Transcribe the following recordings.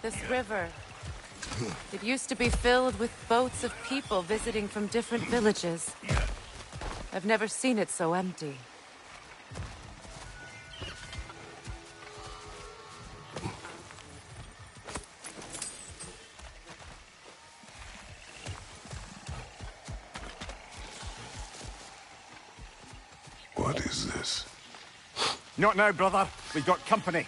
This river. It used to be filled with boats of people visiting from different villages. I've never seen it so empty. What is this? Not now, brother. We've got company.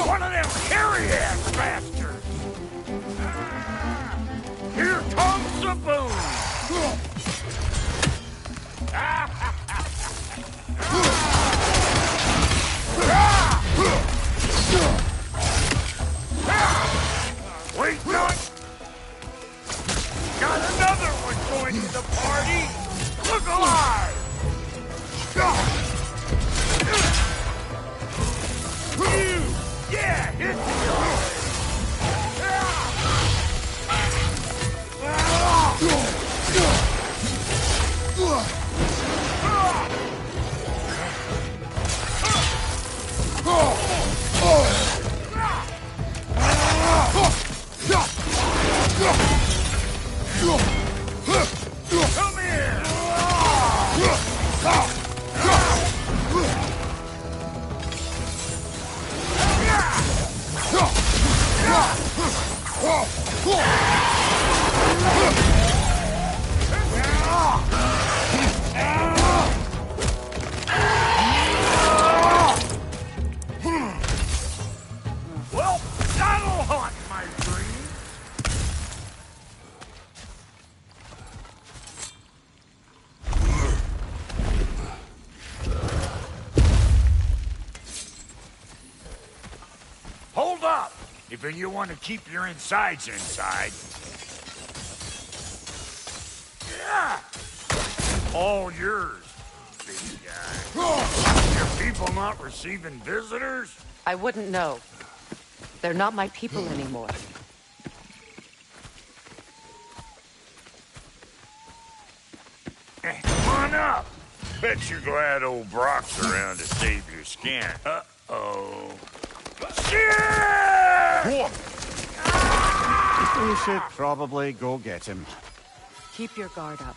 One of them carry-ass bastards! Here comes the boom! Wait, no! Got another one going to the party! Look alive! Yeah, hit me! Come here! Well, that'll haunt my dreams. Hold up! If you want to keep your insides inside. Yeah! All yours, big guy. Your people not receiving visitors? I wouldn't know. They're not my people anymore. Come on up. Bet you're glad old Brock's around to save your skin. Uh-oh. Shit! We should probably go get him. Keep your guard up.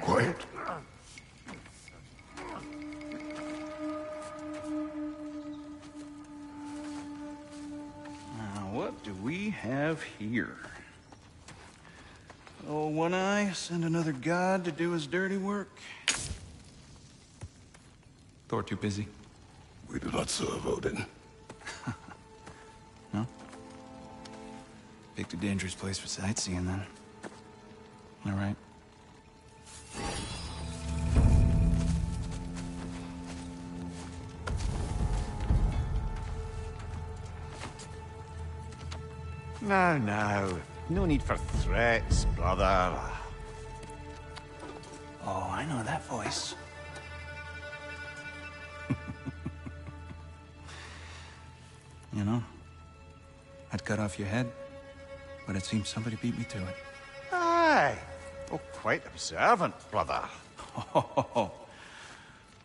Quiet. What do we have here? Oh, One Eye, send another god to do his dirty work. Thor too busy? We do not serve Odin. No? Picked a dangerous place for sightseeing, then. All right. No. No need for threats, brother. Oh, I know that voice. You know, I'd cut off your head, but it seems somebody beat me to it. Aye. Oh, quite observant, brother. Oh,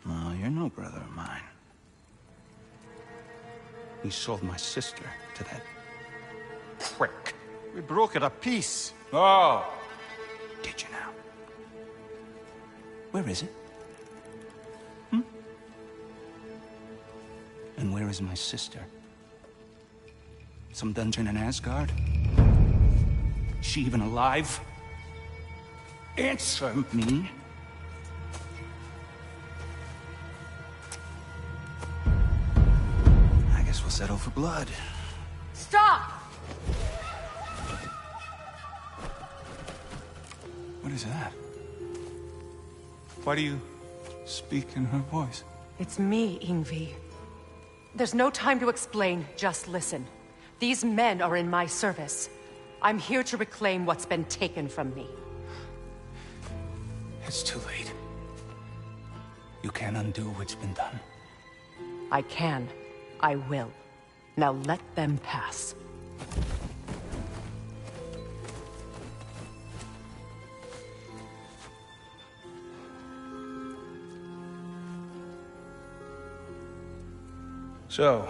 no, you're no brother of mine. You sold my sister to that prick. We brokered a peace. Oh! Did you now? Where is it? And where is my sister? Some dungeon in Asgard? She even alive? Answer me. I guess we'll settle for blood. Stop! What is that? Why do you speak in her voice? It's me, Ingvi. There's no time to explain, just listen. These men are in my service. I'm here to reclaim what's been taken from me. It's too late. You can't undo what's been done. I can. I will. Now let them pass. So,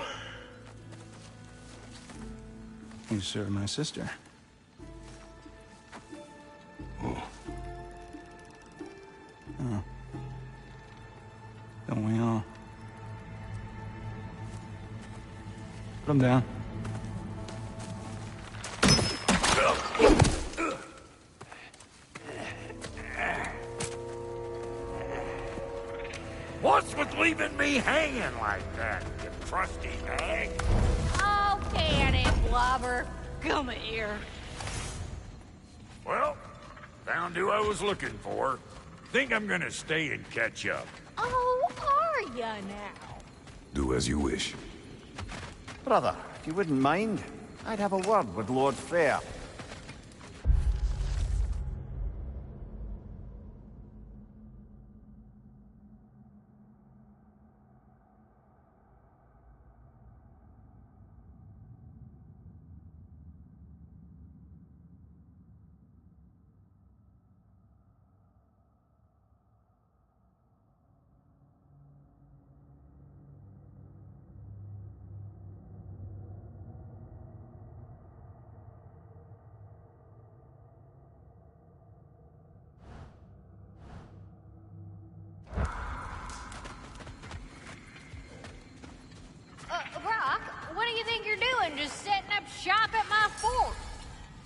you serve my sister. Oh. Don't we all? Put him down. What's with leaving me hanging like that, you crusty hag? Oh, can it, Blobber? Come here. Well, found who I was looking for. Think I'm gonna stay and catch up. Oh, are ya now? Do as you wish. Brother, if you wouldn't mind, I'd have a word with Lord Freyr. Brock, what do you think you're doing? Just setting up shop at my fort?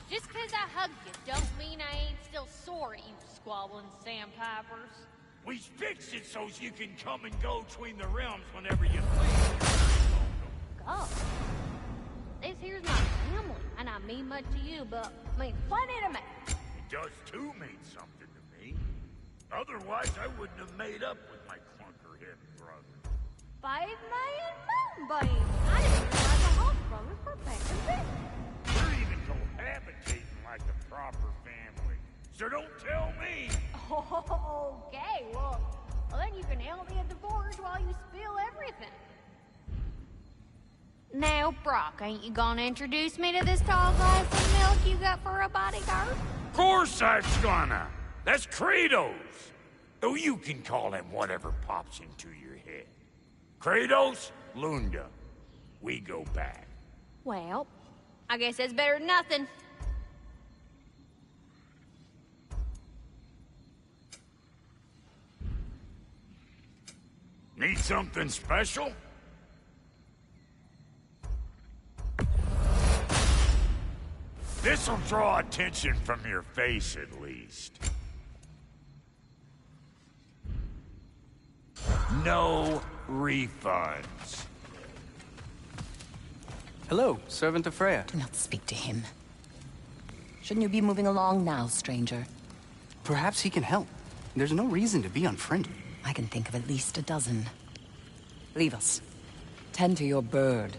Just 'cause I hugged you don't mean I ain't still sore at you squabbling sandpipers. We fixed it so you can come and go between the realms whenever you please. God. This here's my family, and I mean much to you, but mean plenty to me. It does too mean something to me. Otherwise, I wouldn't have made up with my clunkerhead brother. 5 million moonbeams! I didn't realize the Hawk brothers were back in bed. We're even cohabitating like a proper family. So don't tell me. Okay, well, then you can help me at the forge while you spill everything. Now, Brock, ain't you gonna introduce me to this tall glass of milk you got for a bodyguard? Of course I was gonna. That's Kratos. Though you can call him whatever pops into your head. Kratos, Lunda. We go back. Well, I guess that's better than nothing. Need something special? This'll draw attention from your face, at least. No refunds. Hello, servant of Freya. Do not speak to him. Shouldn't you be moving along now, stranger? Perhaps he can help. There's no reason to be unfriendly. I can think of at least a dozen. Leave us. Tend to your bird.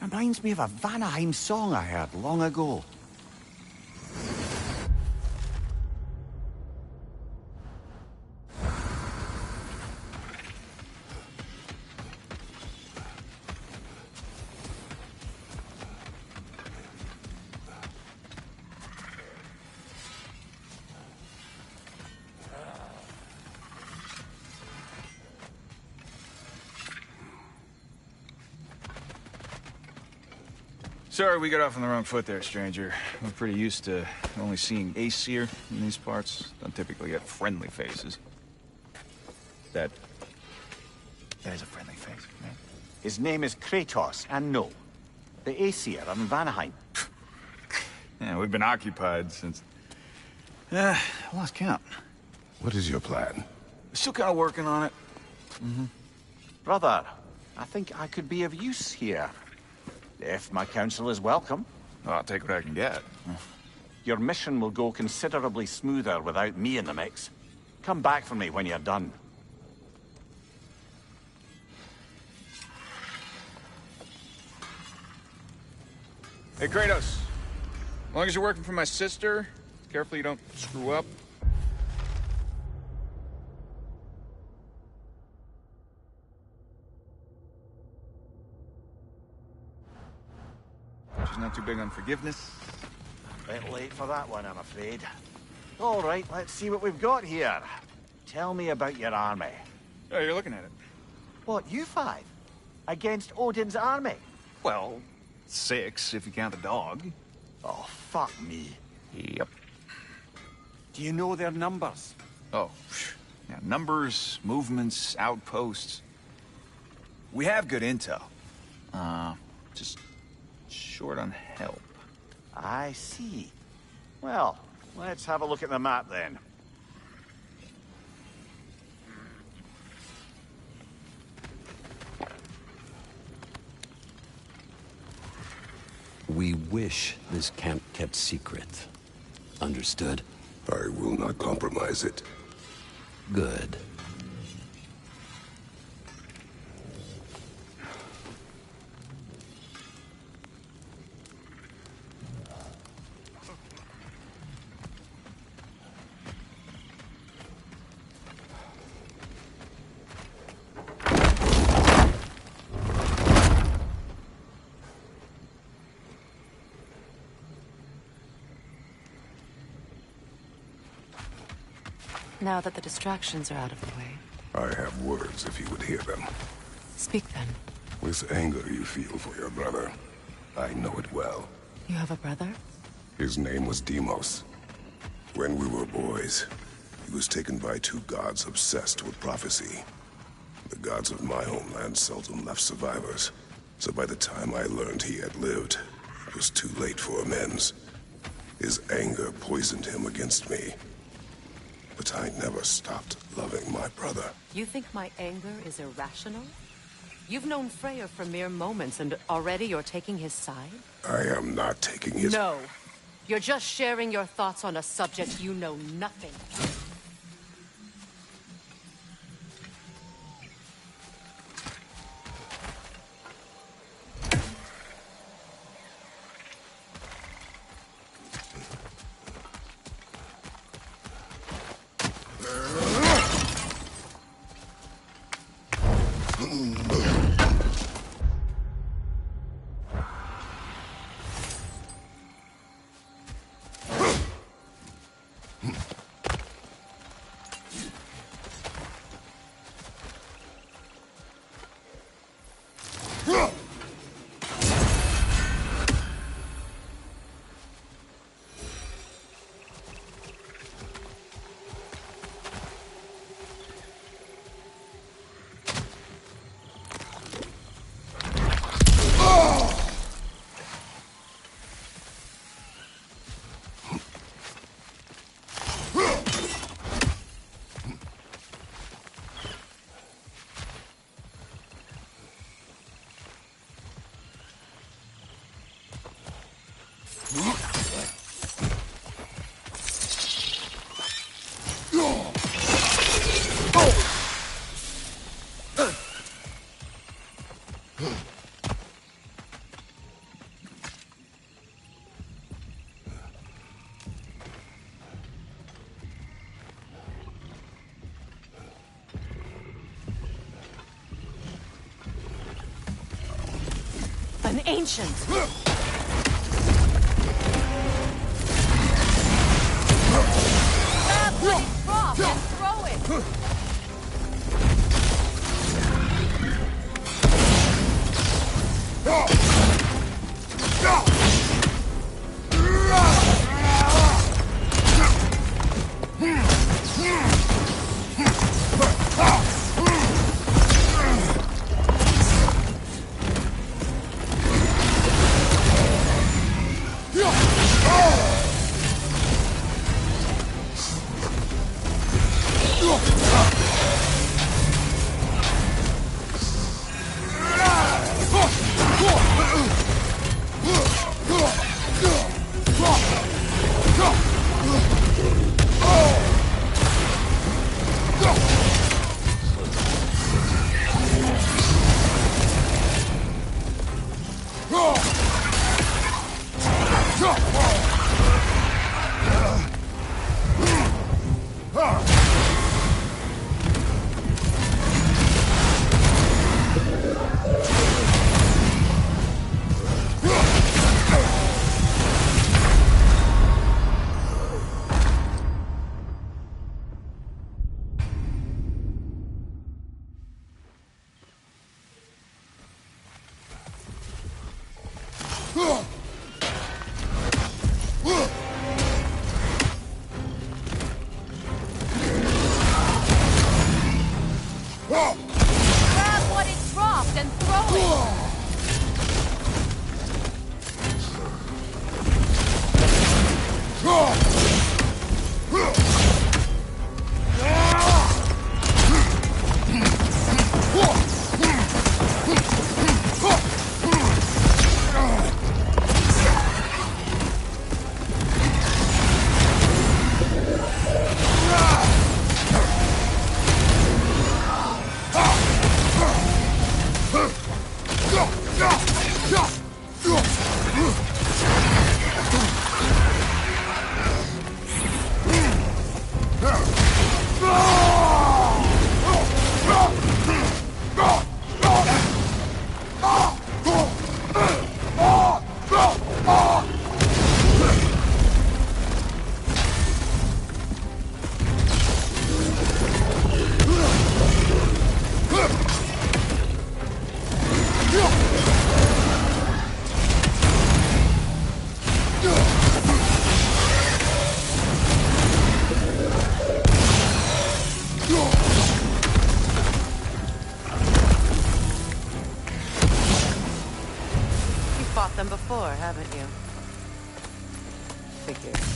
Reminds me of a Vanaheim song I heard long ago. Sorry we got off on the wrong foot there, stranger. We're pretty used to only seeing Aesir in these parts. Don't typically get friendly faces. That is a friendly face, right? His name is Kratos, and no. The Aesir are in Vanaheim. Yeah, we've been occupied since... I lost count. What is your plan? Still kind of working on it. Brother, I think I could be of use here. If my counsel is welcome. Well, I'll take what I can get. Your mission will go considerably smoother without me in the mix. Come back for me when you're done. Hey, Kratos. As long as you're working for my sister, careful you don't screw up. She's not too big on forgiveness. Bit late for that one, I'm afraid. All right, let's see what we've got here. Tell me about your army. Oh, you're looking at it. What, you five? Against Odin's army? Well, 6 if you count the dog. Oh, fuck me. Yep. Do you know their numbers? Oh, yeah, numbers, movements, outposts. We have good intel. Just short on help. I see. Well, let's have a look at the map then. We wish this camp kept secret. Understood? I will not compromise it. Good. Now that the distractions are out of the way. I have words if you would hear them. Speak then. This anger you feel for your brother, I know it well. You have a brother? His name was Deimos. When we were boys, he was taken by 2 gods obsessed with prophecy. The gods of my homeland seldom left survivors, so by the time I learned he had lived, it was too late for amends. His anger poisoned him against me. But I never stopped loving my brother. You think my anger is irrational? You've known Freyr for mere moments, and already you're taking his side? I am not taking his... No. You're just sharing your thoughts on a subject you know nothing. An ancient! Grab what is dropped and throw it! before, haven't you? Figured.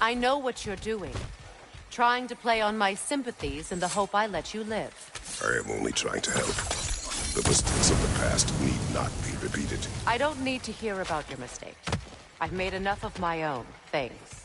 I know what you're doing. Trying to play on my sympathies in the hope I let you live. I am only trying to help. The mistakes of the past need not be repeated. I don't need to hear about your mistakes. I've made enough of my own. Thanks.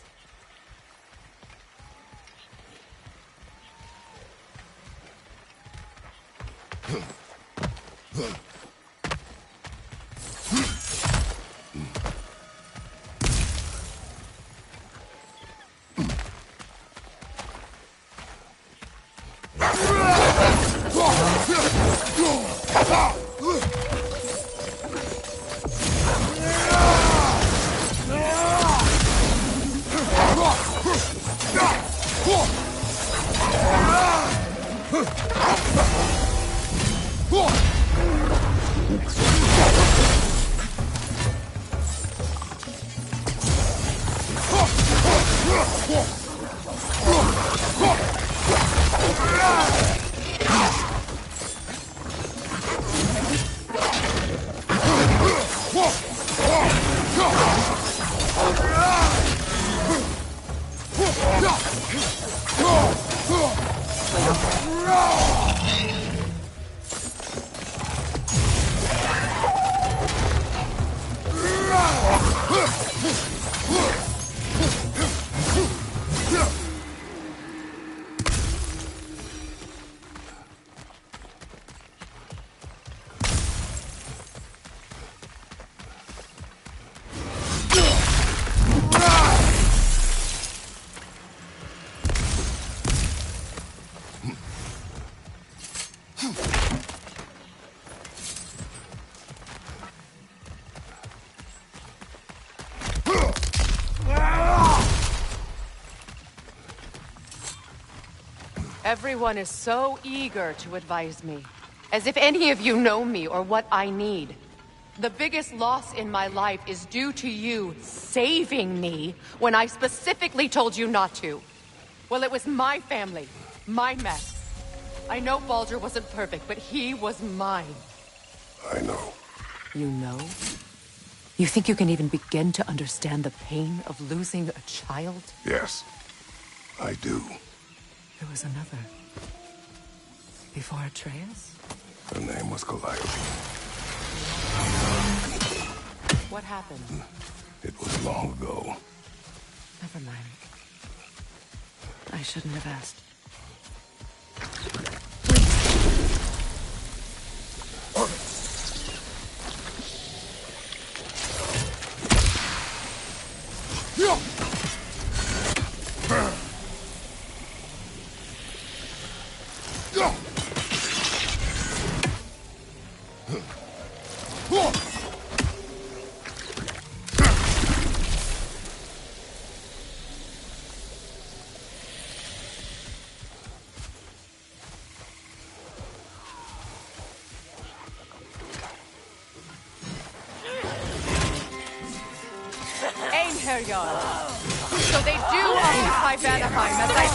Everyone is so eager to advise me. As if any of you know me or what I need. The biggest loss in my life is due to you saving me when I specifically told you not to. Well, it was my family, my mess. I know Baldur wasn't perfect, but he was mine. I know. You know? You think you can even begin to understand the pain of losing a child? Yes, I do. There was another. Before Atreus? Her name was Calliope. What happened? It was long ago. Never mind. I shouldn't have asked. So they do occupy Vanaheim, as I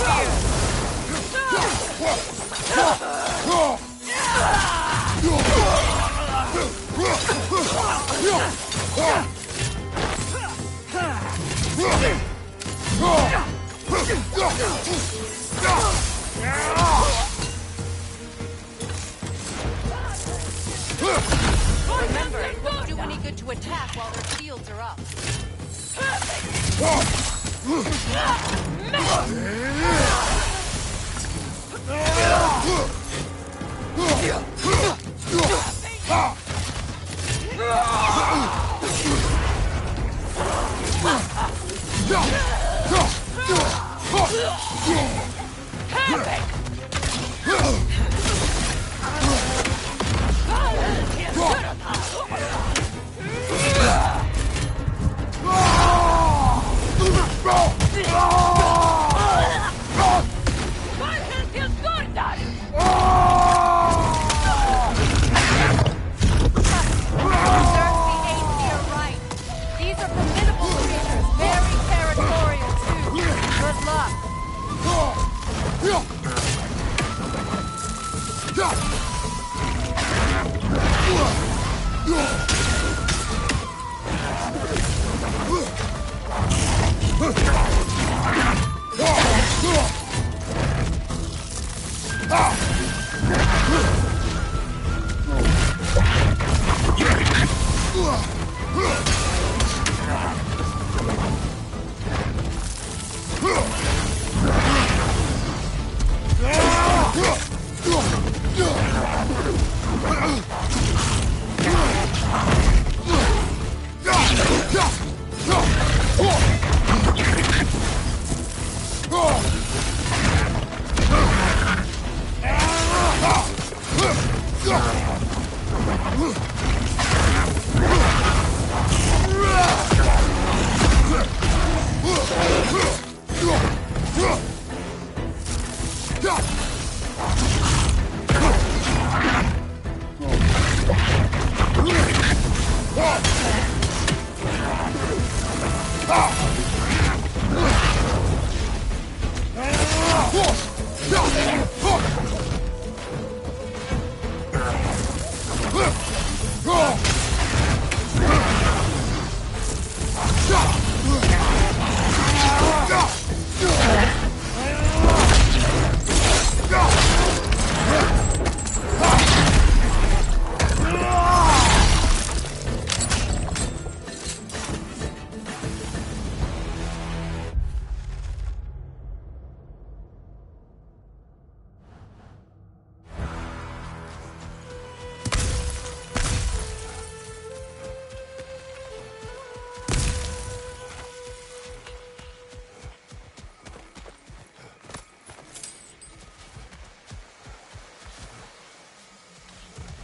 Remember, it won't do any good to attack while their shields are up.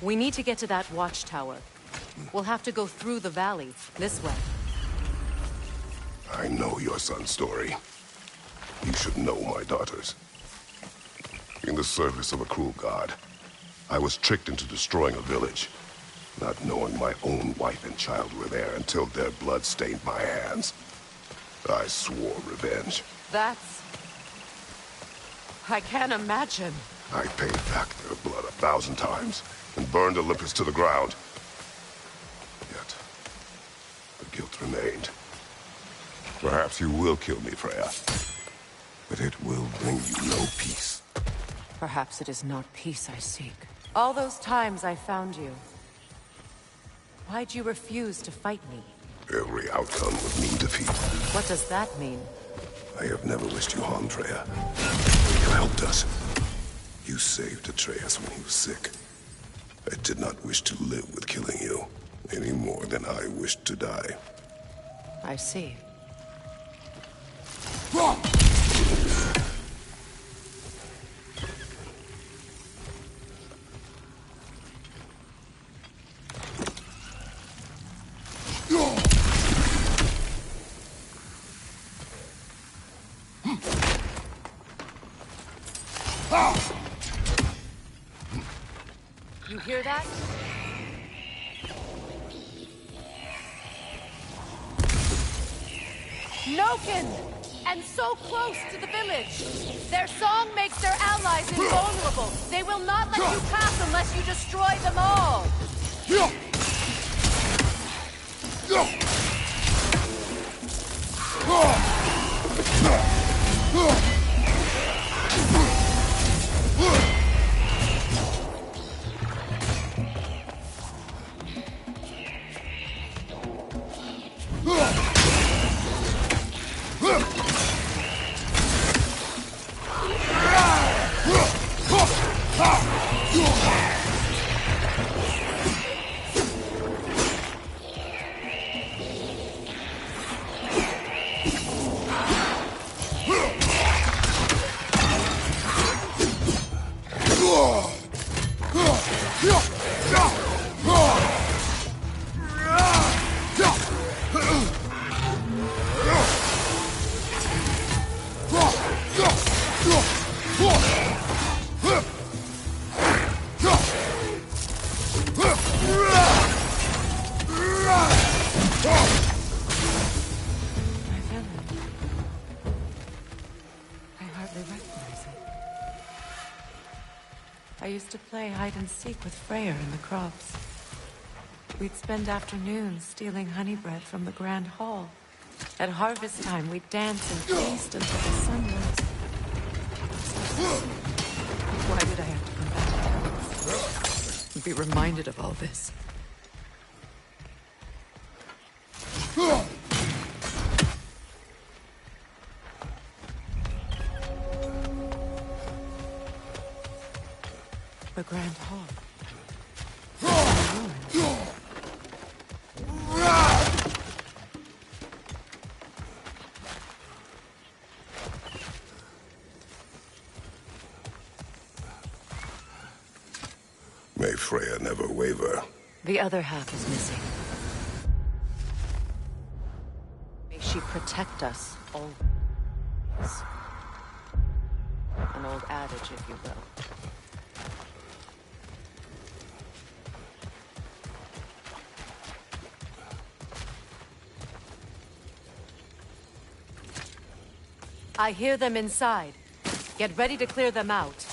We need to get to that watchtower. We'll have to go through the valley, this way. I know your son's story. You should know my daughter's. In the service of a cruel god, I was tricked into destroying a village, not knowing my own wife and child were there until their blood stained my hands. I swore revenge. That's... I can't imagine. I paid back their blood 1,000 times and burned Olympus to the ground. Yet, the guilt remained. Perhaps you will kill me, Freya, but it will bring you no peace. Perhaps it is not peace I seek. All those times I found you, why'd you refuse to fight me? Every outcome would mean defeat. What does that mean? I have never wished you harm, Freya. You helped us. You saved Atreus when he was sick. I did not wish to live with killing you, any more than I wished to die. I see. You hear that? Noken! And so close to the village! Their song makes their allies invulnerable! They will not let you pass unless you destroy them all! I used to play hide-and-seek with Freyr in the crops. We'd spend afternoons stealing honey bread from the Grand Hall. At harvest time, we'd dance and feast until the sun rose. Why did I have to come back and be reminded of all this? The Grand Hall. May Freya never waver. The other half is missing. May she protect us always. An old adage, if you will. I hear them inside. Get ready to clear them out.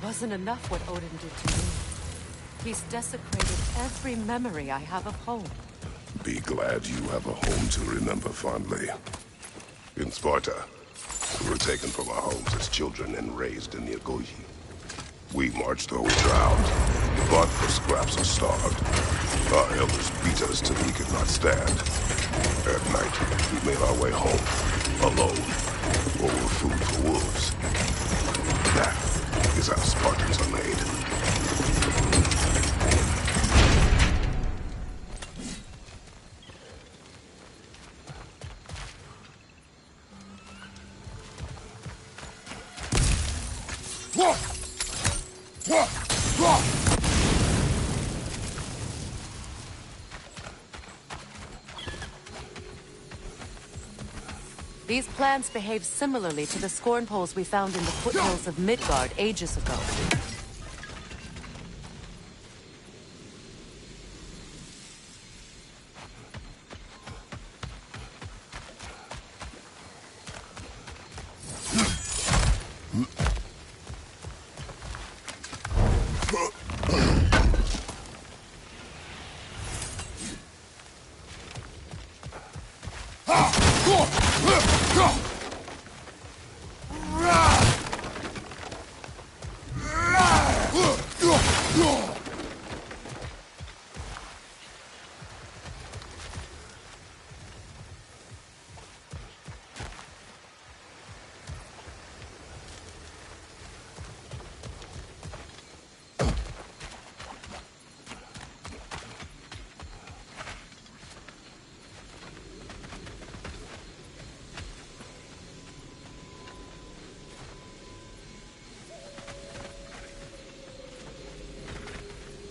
Wasn't enough what Odin did to me. He's desecrated every memory I have of home. Be glad you have a home to remember fondly. In Sparta, we were taken from our homes as children and raised in the Agogi. We marched or we drowned, fought for scraps or starved. Our elders beat us till we could not stand. At night, we made our way home, alone, or were food for wolves. That is how Spartans are made. These plants behave similarly to the scorn poles we found in the foothills of Midgard ages ago.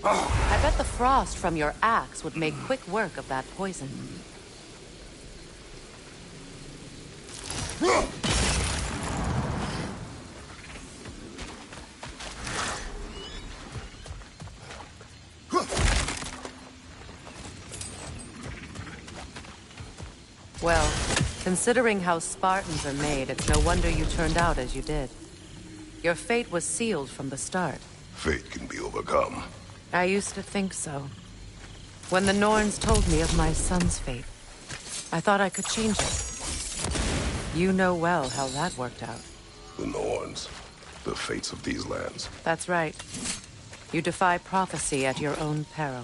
I bet the frost from your axe would make quick work of that poison. Well, considering how Spartans are made, it's no wonder you turned out as you did. Your fate was sealed from the start. Fate can be overcome. I used to think so. When the Norns told me of my son's fate, I thought I could change it. You know well how that worked out. The Norns. The fates of these lands. That's right. You defy prophecy at your own peril.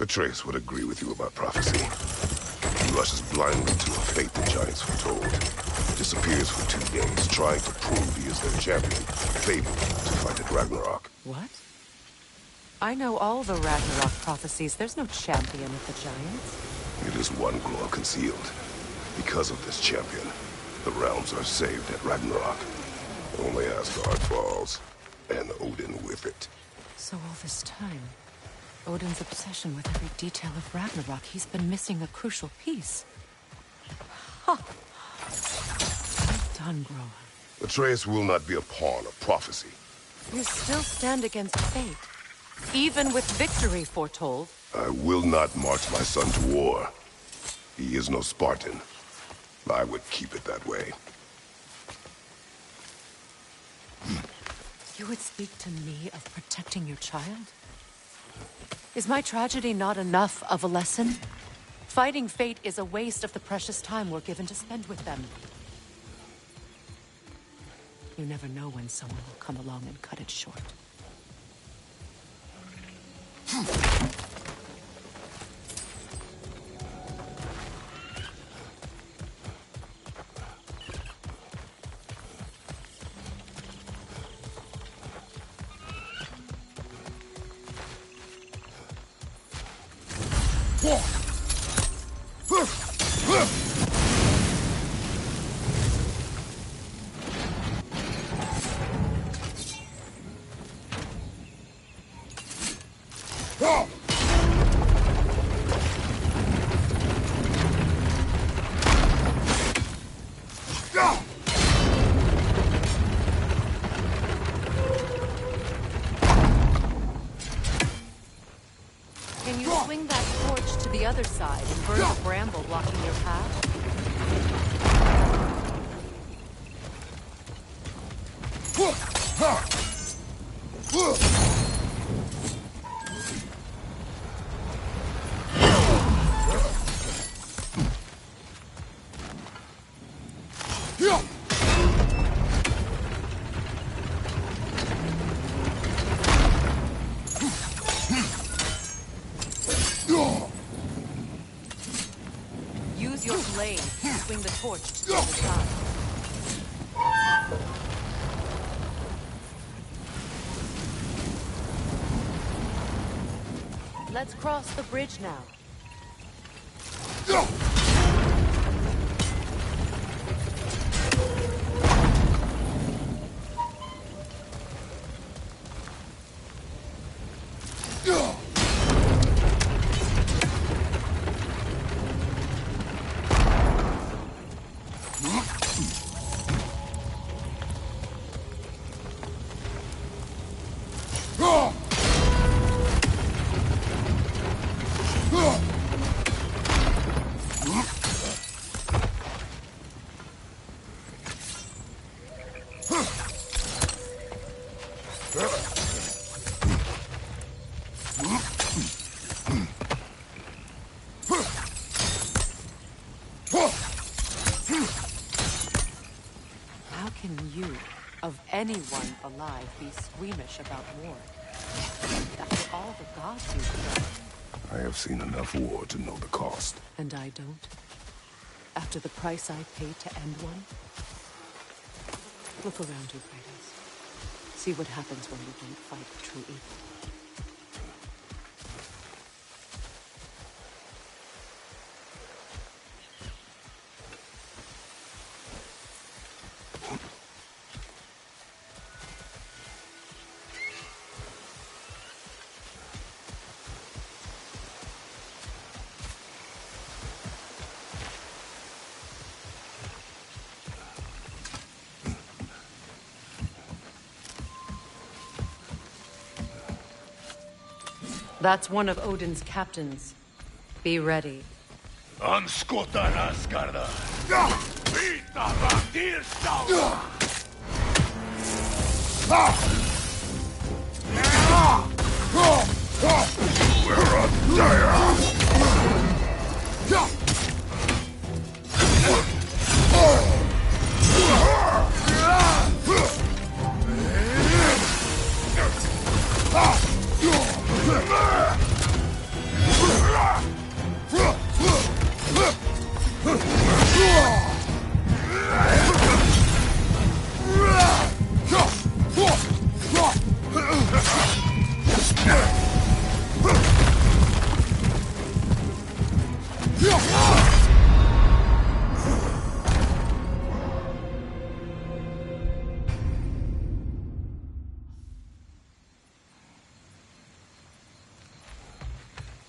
Atreus would agree with you about prophecy. He rushes blindly to a fate the giants foretold. Disappears for 2 days, trying to prove he is their champion, fabled to fight at Ragnarok. What? I know all the Ragnarok prophecies. There's no champion of the giants. It is one glow concealed. Because of this champion, the realms are saved at Ragnarok. Only Asgard falls, and Odin with it. So all this time, Odin's obsession with every detail of Ragnarok, he's been missing a crucial piece. Ha! Well done, Groa. Atreus will not be a pawn of prophecy. You still stand against fate, even with victory foretold. I will not march my son to war. He is no Spartan. I would keep it that way. You would speak to me of protecting your child? Is my tragedy not enough of a lesson? Fighting fate is a waste of the precious time we're given to spend with them. You never know when someone will come along and cut it short. Can you swing that torch to the other side and burn the bramble blocking your path? Use your blade to swing the torch to the other side. Let's cross the bridge now. How can you, of anyone alive, be squeamish about war? After all the gods you've killed. I have seen enough war to know the cost. And I don't? After the price I paid to end one? Look around you, Kratos. See what happens when you don't fight true evil. That's one of Odin's captains. Be ready. Anskotar Asgarda! Vita Vatirstad!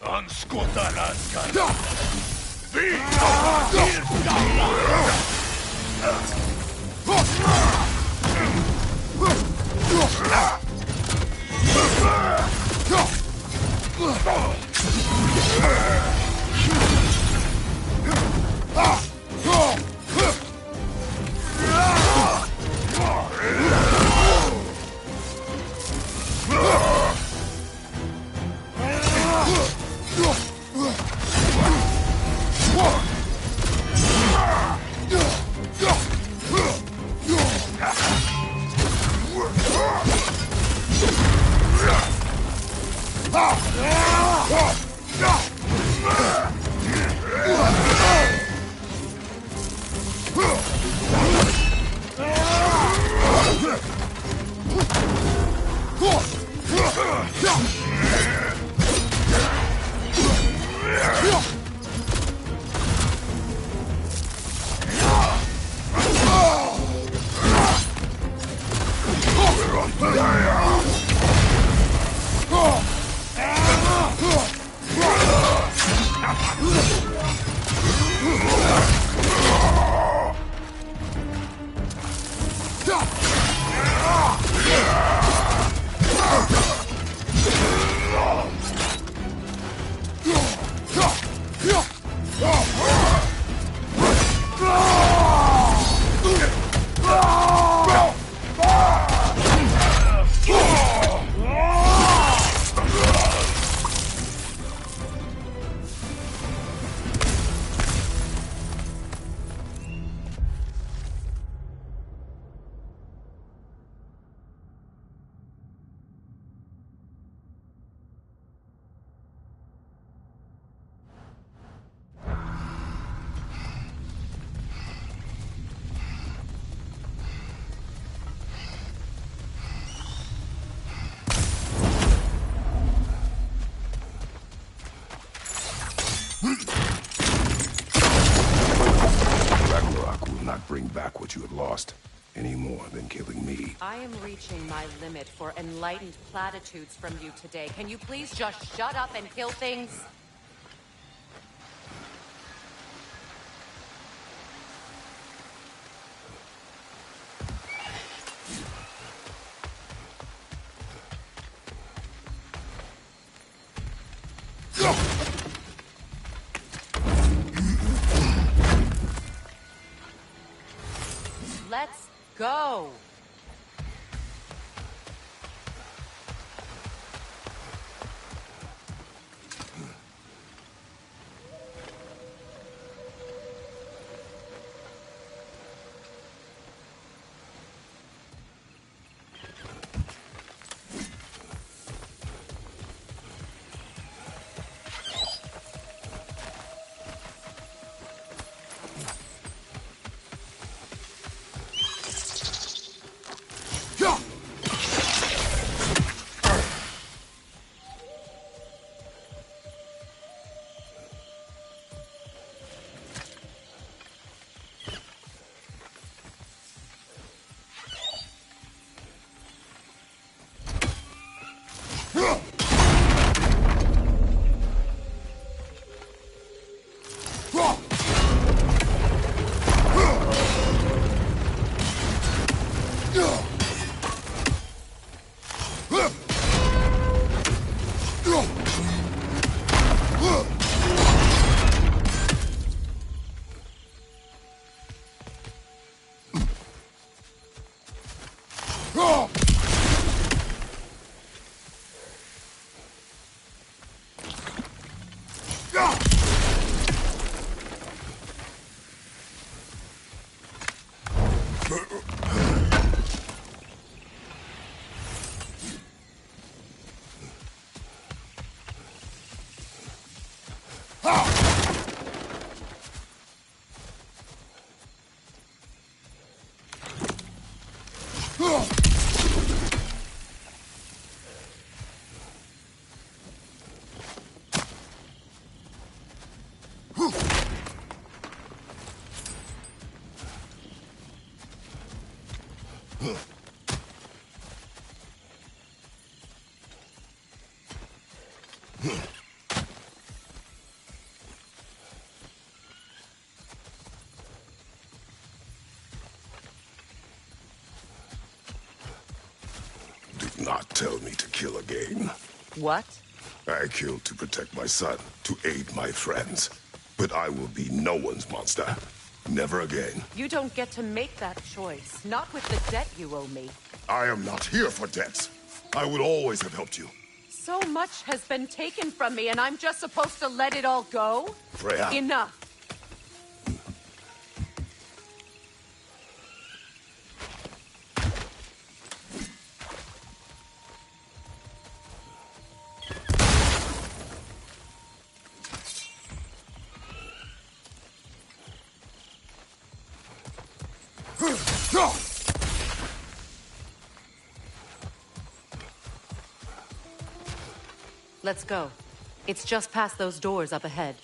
Anskotar Asgarda! Vita Ragnarok will not bring back what you have lost, any more than killing me. I am reaching my limit for enlightened platitudes from you today. Can you please just shut up and kill things? Let's go! Do not tell me to kill again. What? I killed to protect my son, to aid my friends. But I will be no one's monster. Never again. You don't get to make that choice. Not with the debt you owe me. I am not here for debts. I would always have helped you. So much has been taken from me, and I'm just supposed to let it all go? Freya. Enough. Let's go. It's just past those doors up ahead.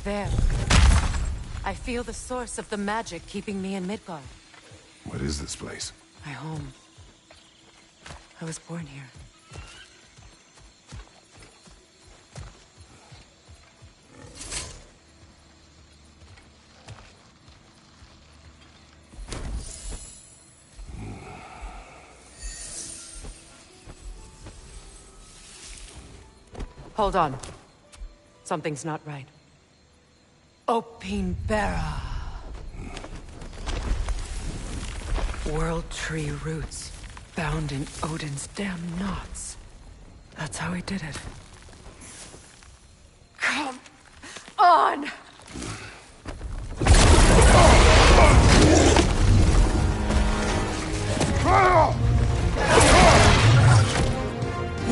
There. I feel the source of the magic keeping me in Midgard. What is this place? My home. I was born here. Hold on. Something's not right. Opinbera. World Tree roots, bound in Odin's damn knots. That's how he did it. Come on!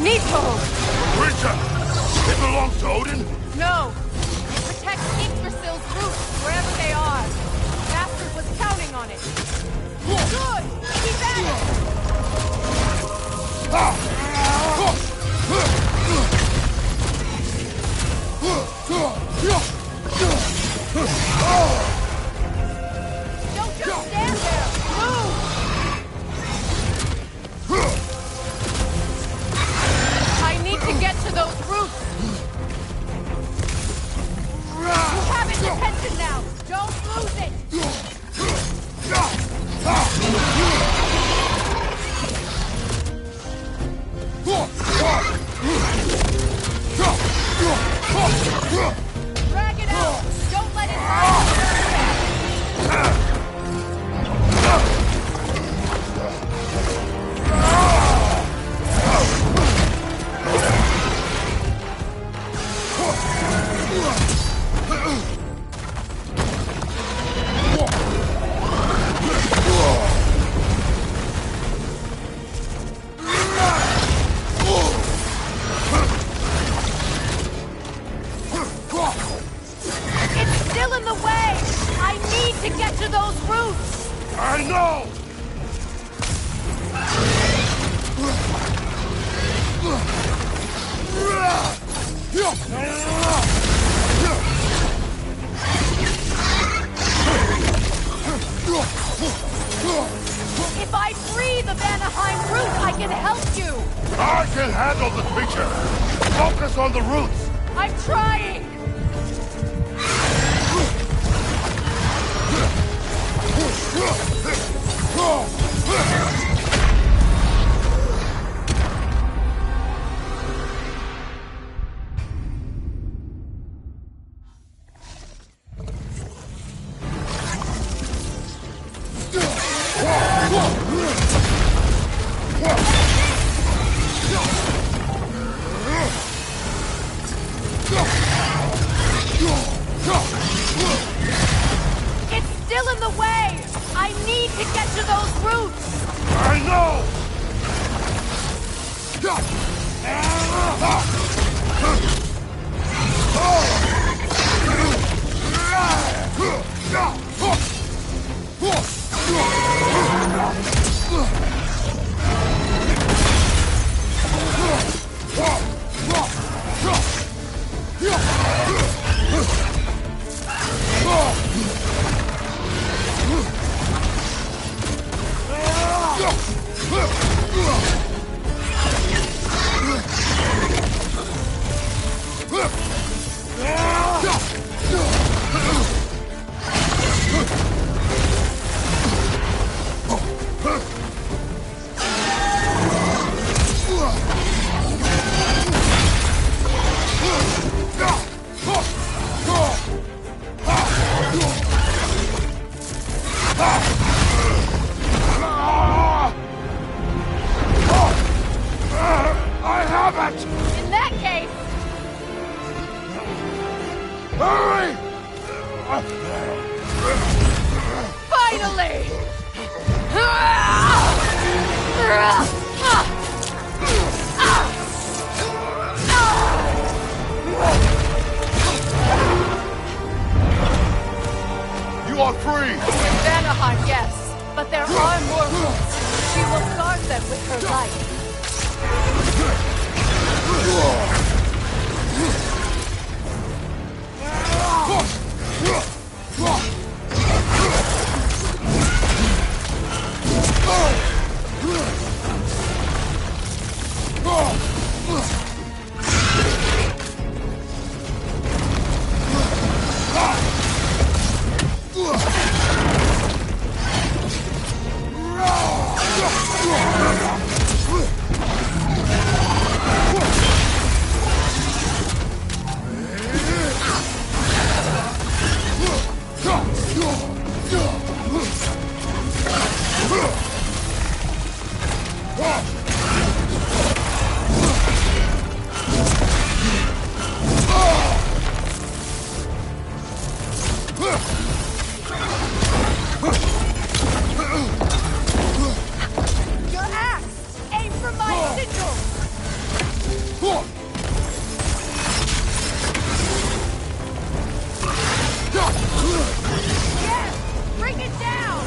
Nito! It belongs to Odin? No! It protects Yggdrasil's roots, wherever they are. The bastard was counting on it. Good! Keep at it! Don't just stand there! Move! I need to get to those roots! You have its attention now! Don't lose it! Drag it out! Don't let it hurt! It's still in the way! I need to get to those roots! I know! If I free the Vanaheim root, I can help you! I can handle the creature! Focus on the roots! I'm trying! Go! Hurry! Finally! You are free! In Vanaheim, yes. But there are mortals. She will guard them with her life. Your axe! Aim for my sigil! Yes! Bring it down!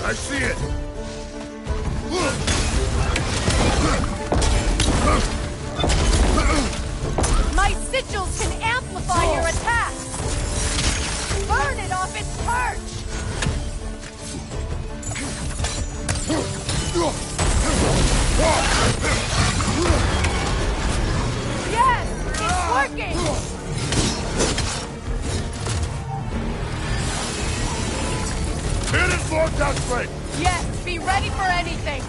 I see it! My sigils can amplify your attacks! Burn it off its perch! Yes! It's working! Hit it, Lord Dustblade! Yes, be ready for anything!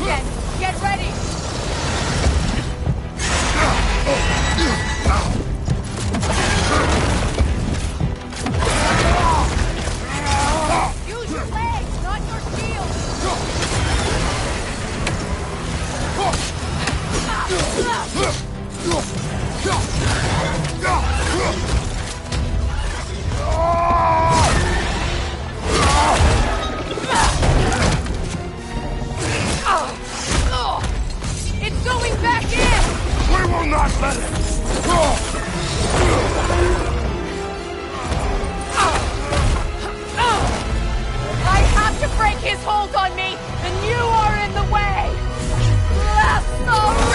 again! Get ready! Use your legs, not your shield! It's going back in! We will not let it! I have to break his hold on me, and you are in the way! Lasso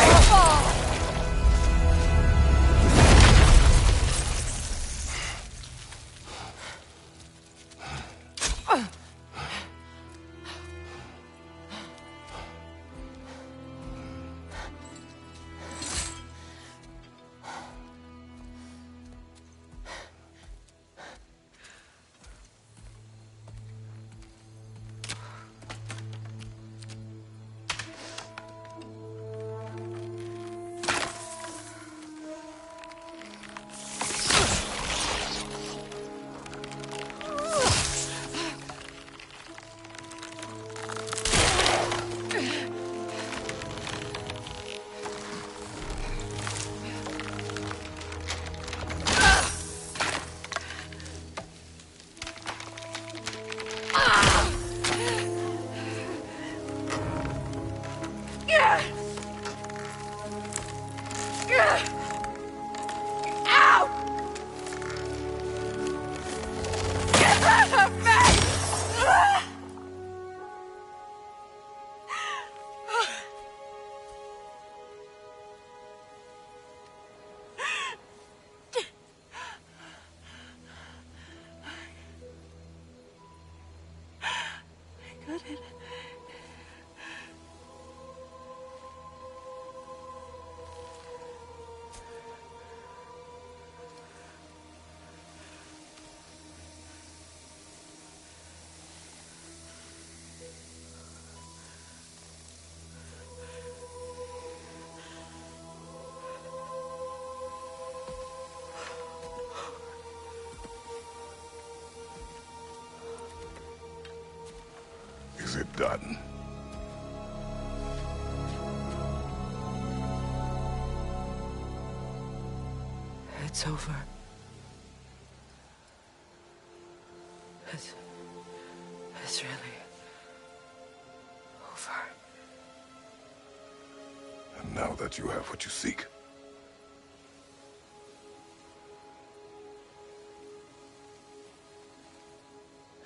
Is it done? It's over. It's really over. And now that you have what you seek,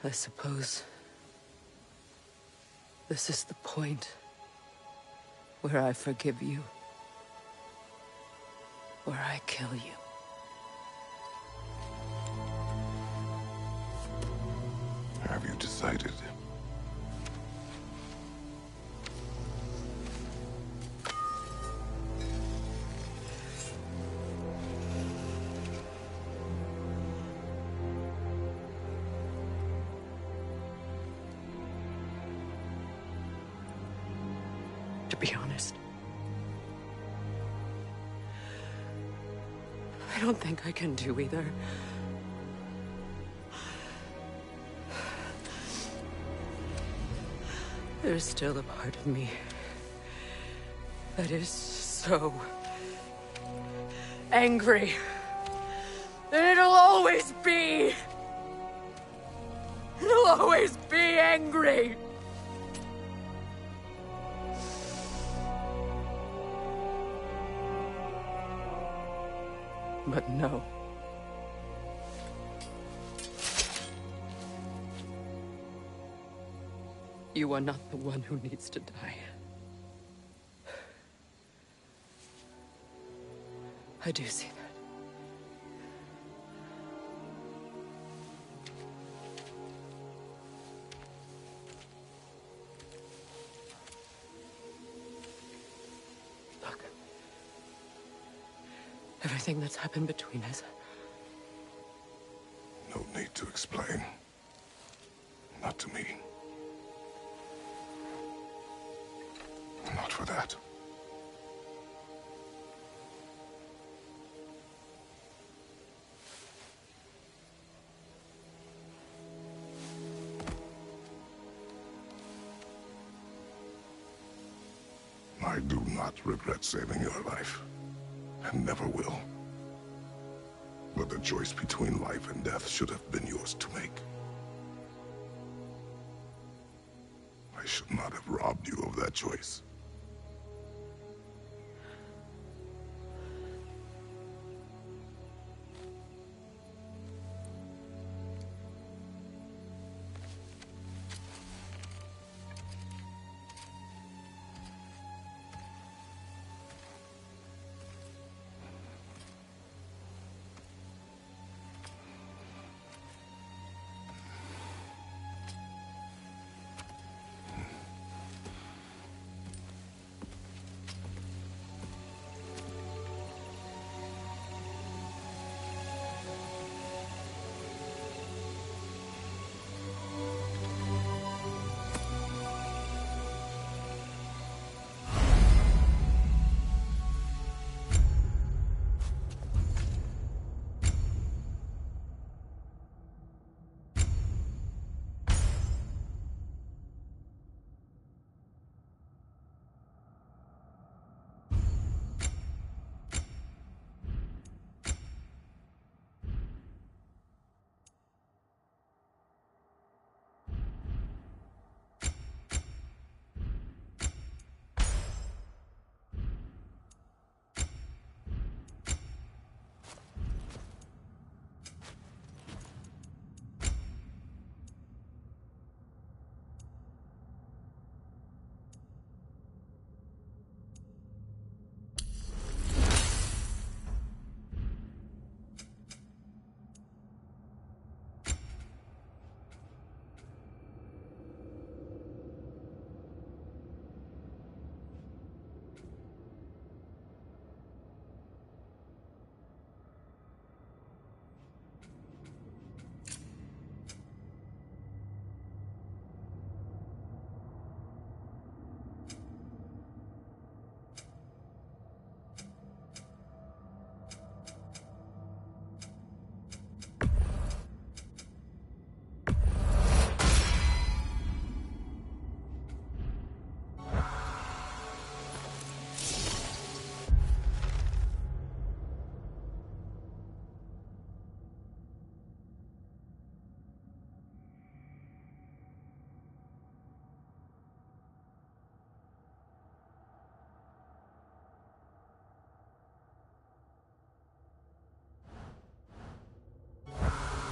I suppose this is the point where I forgive you, where I kill you. have you decided? To be honest, I don't think I can do either. There's still a part of me that is so angry that it'll always be. It'll always be angry. But no. You are not the one who needs to die. I do see that. Look. Everything that's happened between us. No need to explain. Not to me. for that. I do not regret saving your life, and never will. But the choice between life and death should have been yours to make. I should not have robbed you of that choice.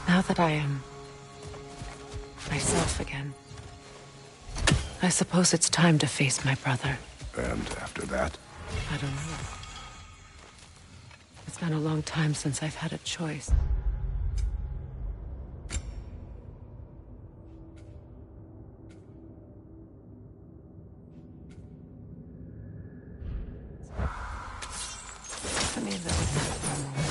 Now that I am myself again, I suppose it's time to face my brother. And after that? I don't know. It's been a long time since I've had a choice. Let me live with that for a moment.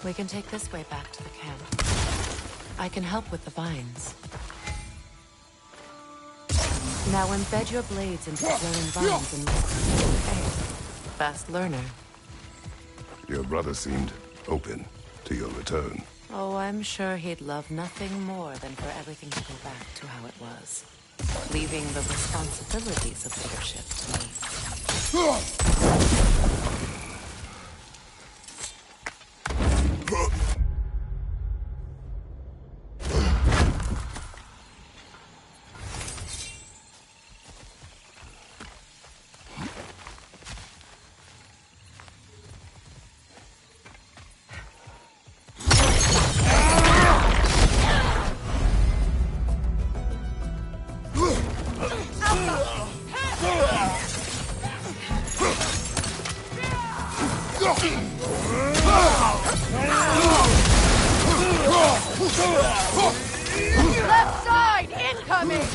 We can take this way back to the camp. I can help with the vines. Now embed your blades into flowing vines and okay. Fast learner. Your brother seemed open to your return. Oh, I'm sure he'd love nothing more than for everything to go back to how it was. Leaving the responsibilities of leadership to me. Left side, incoming!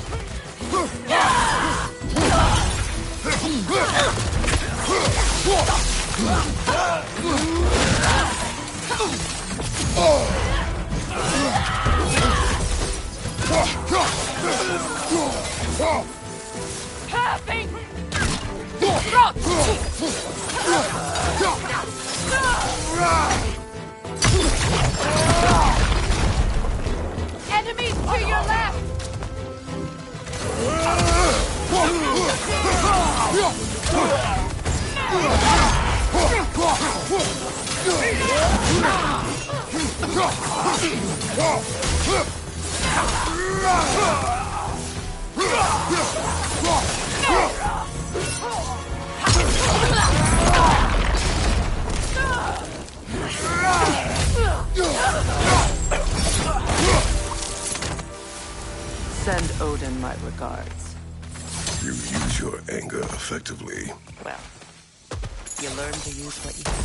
Having enemies to your left! Send Odin my regards. You use your anger effectively. Well, you learn to use what you have.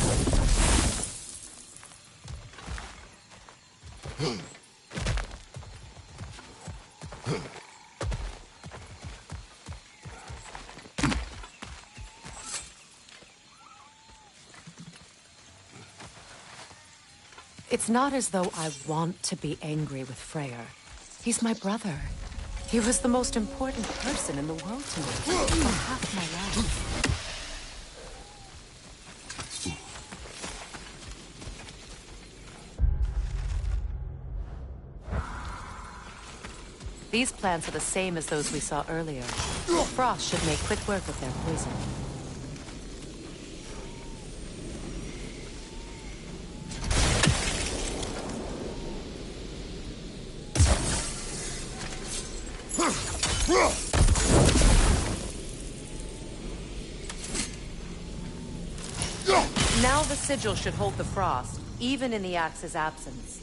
It's not as though I want to be angry with Freyr. He's my brother. He was the most important person in the world to me for half my life. These plants are the same as those we saw earlier. Frost should make quick work of their poison. Now the sigil should hold the frost, even in the axe's absence.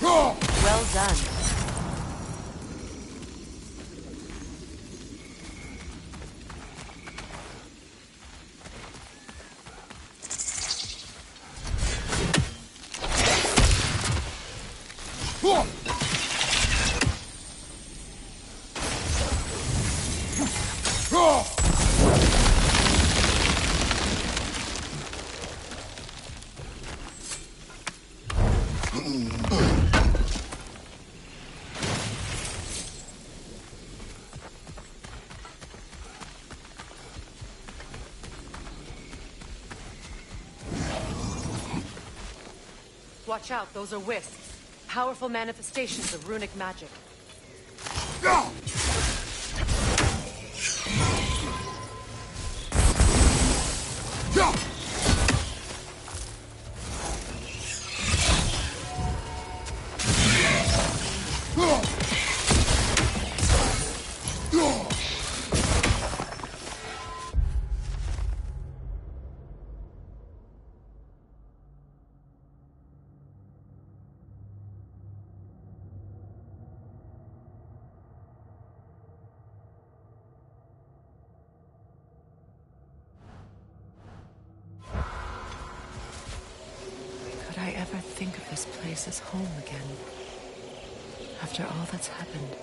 Well done. Watch out, those are wisps. Powerful manifestations of runic magic. Could I ever think of this place as home again? After all that's happened.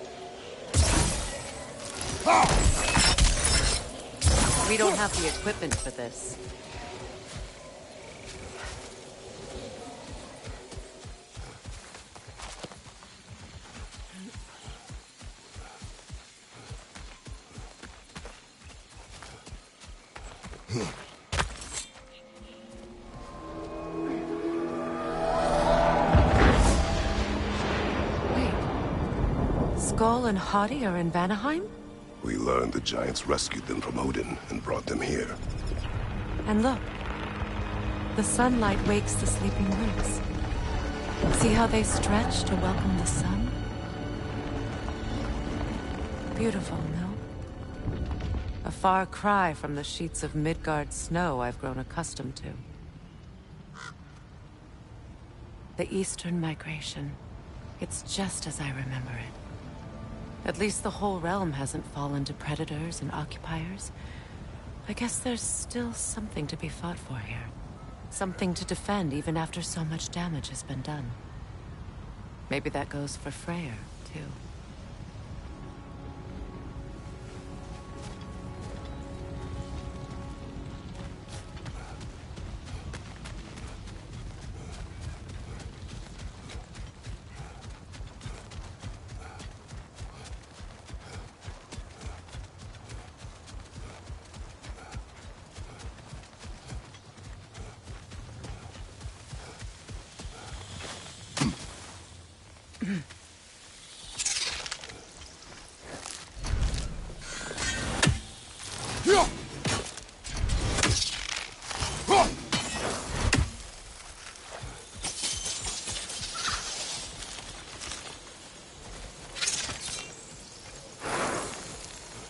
We don't have the equipment for this. Skull and Hati are in Vanaheim? We learned the giants rescued them from Odin and brought them here. And look. The sunlight wakes the sleeping roots. See how they stretch to welcome the sun? Beautiful, no? A far cry from the sheets of Midgard snow I've grown accustomed to. The Eastern Migration. It's just as I remember it. At least the whole realm hasn't fallen to predators and occupiers. I guess there's still something to be fought for here. Something to defend even after so much damage has been done. Maybe that goes for Freyr, too.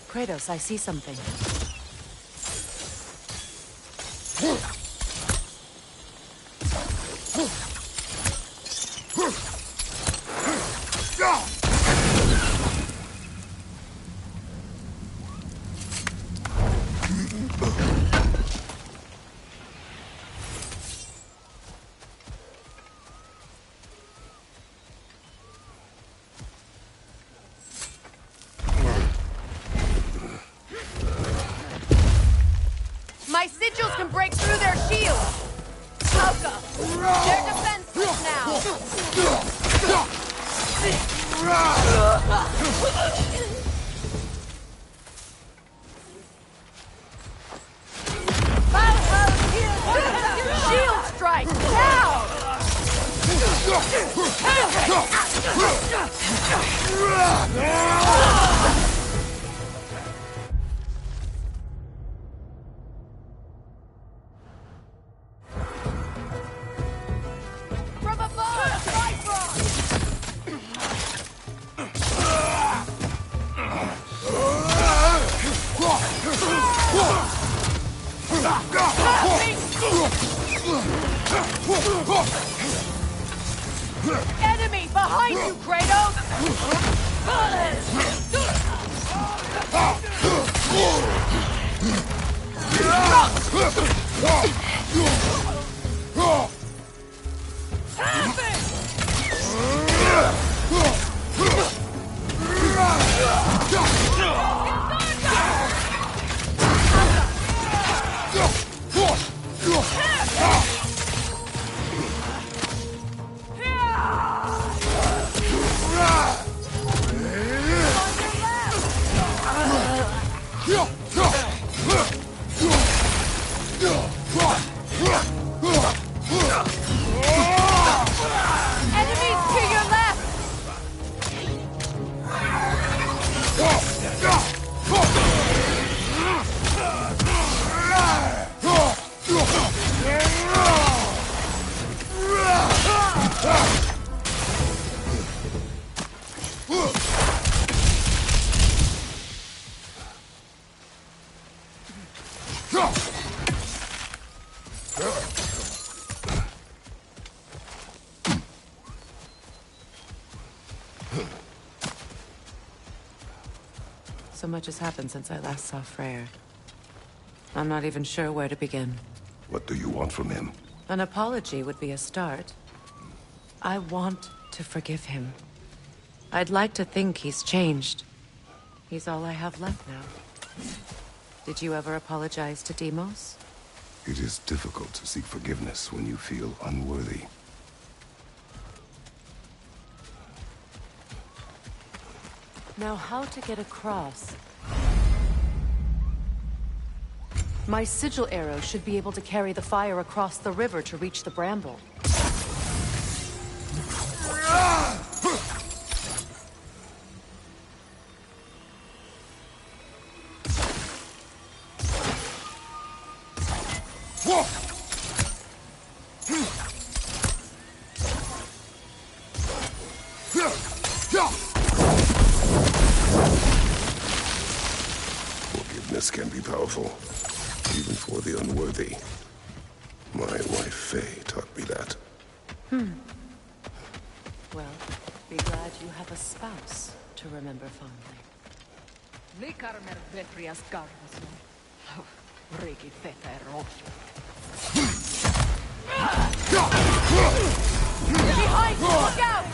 Kratos, I see something. My sigils can break through their shields! Hauka! They're defenseless now! Shield strike! Now! From above! Bifrost! Enemy behind you, Kratos! Enemies to your left! So much has happened since I last saw Freyr. I'm not even sure where to begin. What do you want from him? An apology would be a start. I want to forgive him. I'd like to think he's changed. He's all I have left now. Did you ever apologize to Deimos? It is difficult to seek forgiveness when you feel unworthy. Now, how to get across? My sigil arrow should be able to carry the fire across the river to reach the bramble. Forgiveness can be powerful, even for the unworthy. My wife Faye taught me that. Well, Be glad you have a spouse to remember fondly. Likarmer vetrias gardason. Regi feta erot. Behind you! Look out!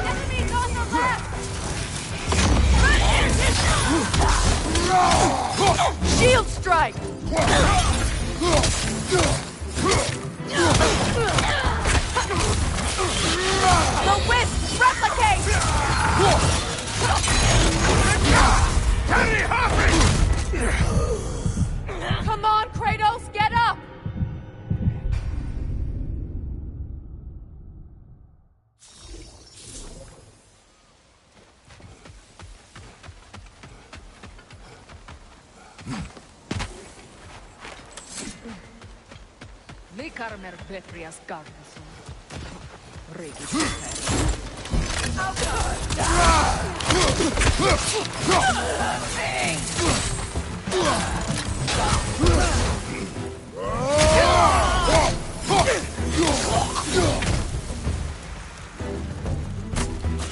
Enemies on the left! Shield strike! The wisp! Replicate! Come on, Kratos, get up! Likarmer vetrias gardason. Regi feta erot.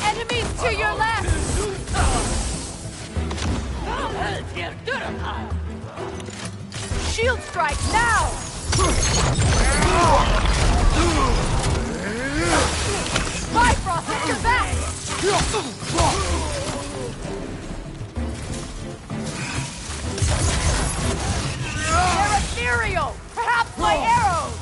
Enemies to your left! Shield strike, now! Bifrost at your back! They're ethereal! Perhaps my arrows!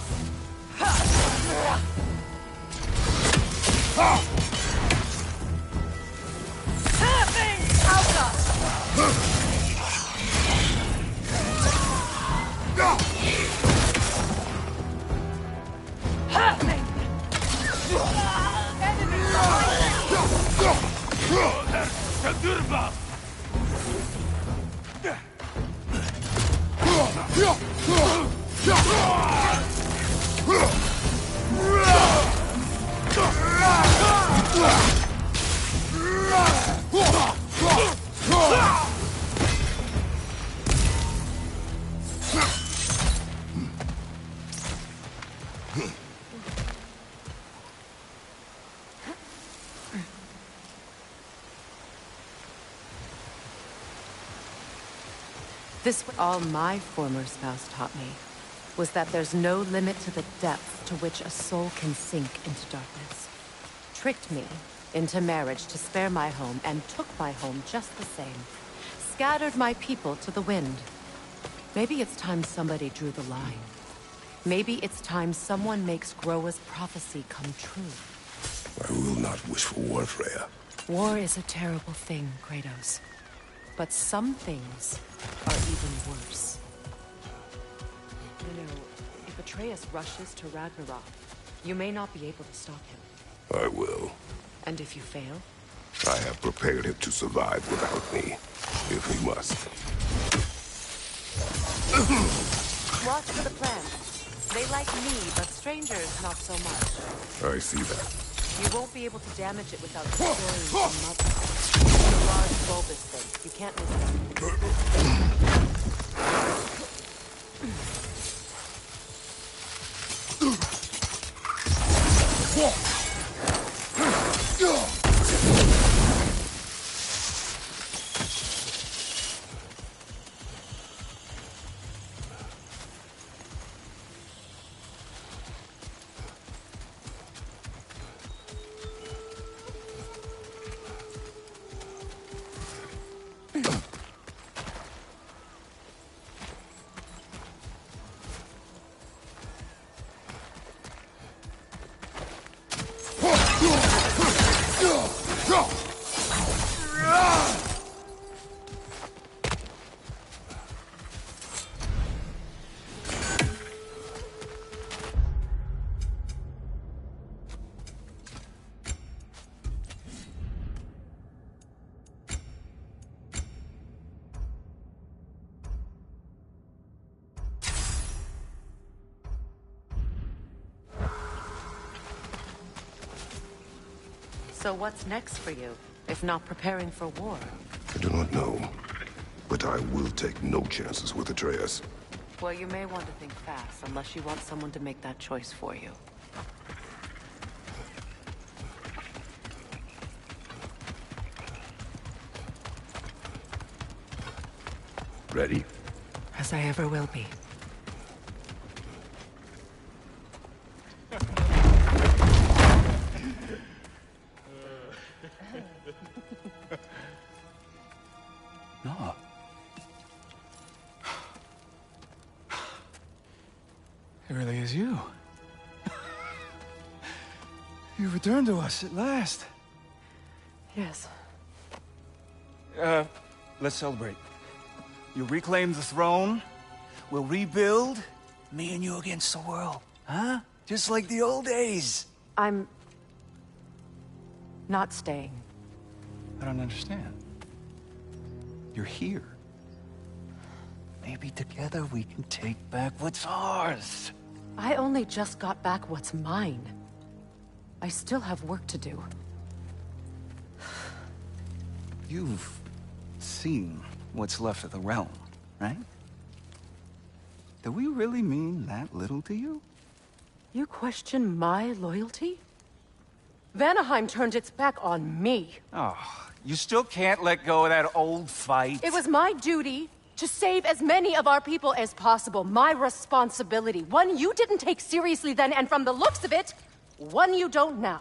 This all my former spouse taught me was that there's no limit to the depth to which a soul can sink into darkness. Tricked me into marriage to spare my home and took my home just the same. Scattered my people to the wind. Maybe it's time somebody drew the line. Maybe it's time someone makes Groa's prophecy come true. I will not wish for war, Freya. War is a terrible thing, Kratos. But some things are even worse. You know, if Atreus rushes to Ragnarok, you may not be able to stop him. I will. And if you fail? I have prepared him to survive without me, if he must. Watch for the plants. They like me, but strangers not so much. I see that. You won't be able to damage it without destroying the mother. It's a large bulbous thing. You can't miss So what's next for you, if not preparing for war? I do not know, but I will take no chances with Atreus. Well, you may want to think fast, unless you want someone to make that choice for you. Ready? As I ever will be. No. It really is you. You returned to us at last. Yes. Let's celebrate. You reclaim the throne, we'll rebuild, me and you against the world. Huh? Just like the old days. I'm... not staying. I don't understand. You're here. Maybe together we can take back what's ours. I only just got back what's mine. I still have work to do. You've seen what's left of the realm, right? Do we really mean that little to you? You question my loyalty? Vanaheim turned its back on me. Oh, you still can't let go of that old fight? It was my duty to save as many of our people as possible. My responsibility. One you didn't take seriously then, and from the looks of it, one you don't now.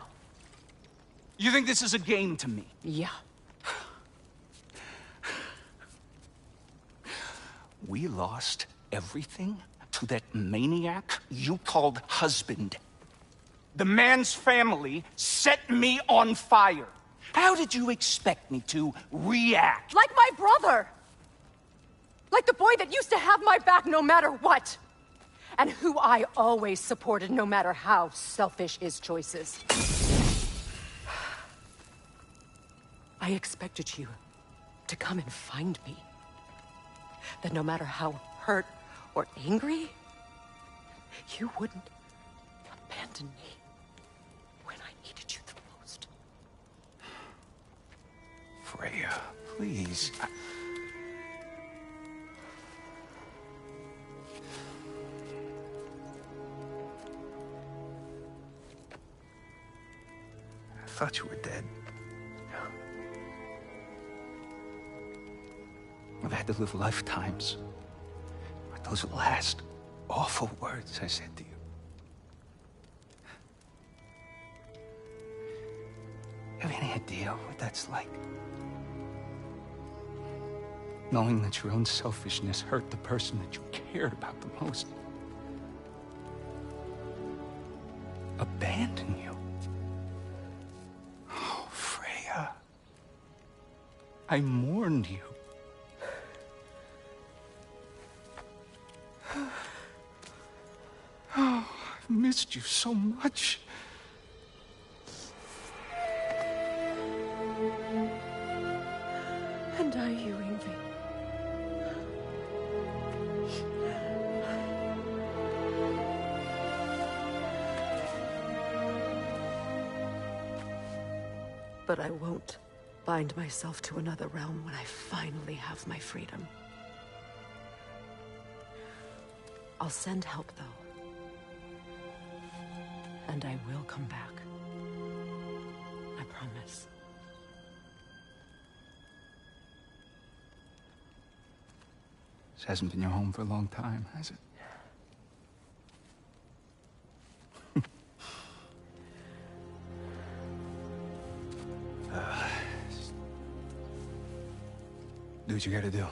You think this is a game to me? Yeah. We lost everything to that maniac you called husband. The man's family set me on fire. How did you expect me to react? Like my brother! Like the boy that used to have my back no matter what! And who I always supported no matter how selfish his choices. I expected you to come and find me. That no matter how hurt or angry, you wouldn't abandon me when I needed you the most. Freya, please. I thought you were dead. I've had to live lifetimes with those last awful words I said to you. Have any idea what that's like? Knowing that your own selfishness hurt the person that you cared about the most. Abandon you. Oh, Freya. I mourned you. Oh, I've missed you so much. And I you, Yngvi. But I won't bind myself to another realm when I finally have my freedom. I'll send help, though. And I will come back. I promise. This hasn't been your home for a long time, has it? Do what you gotta do.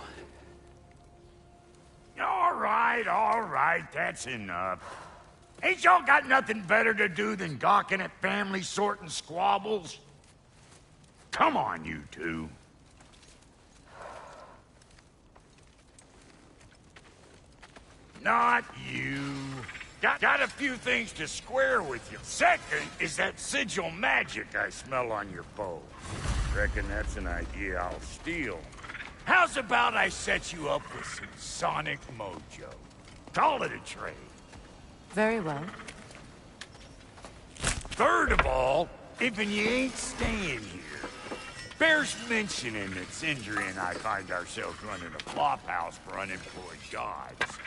All right, that's enough. Ain't y'all got nothing better to do than gawking at family sorting squabbles? Come on, you two. Not you. Got a few things to square with you. Second is that sigil magic I smell on your bow. Reckon that's an idea I'll steal. How's about I set you up with some sonic mojo? Call it a trade. Very well. Third of all, Even you ain't staying here. Bears mentioning that Sindri and I find ourselves running a flophouse for unemployed gods.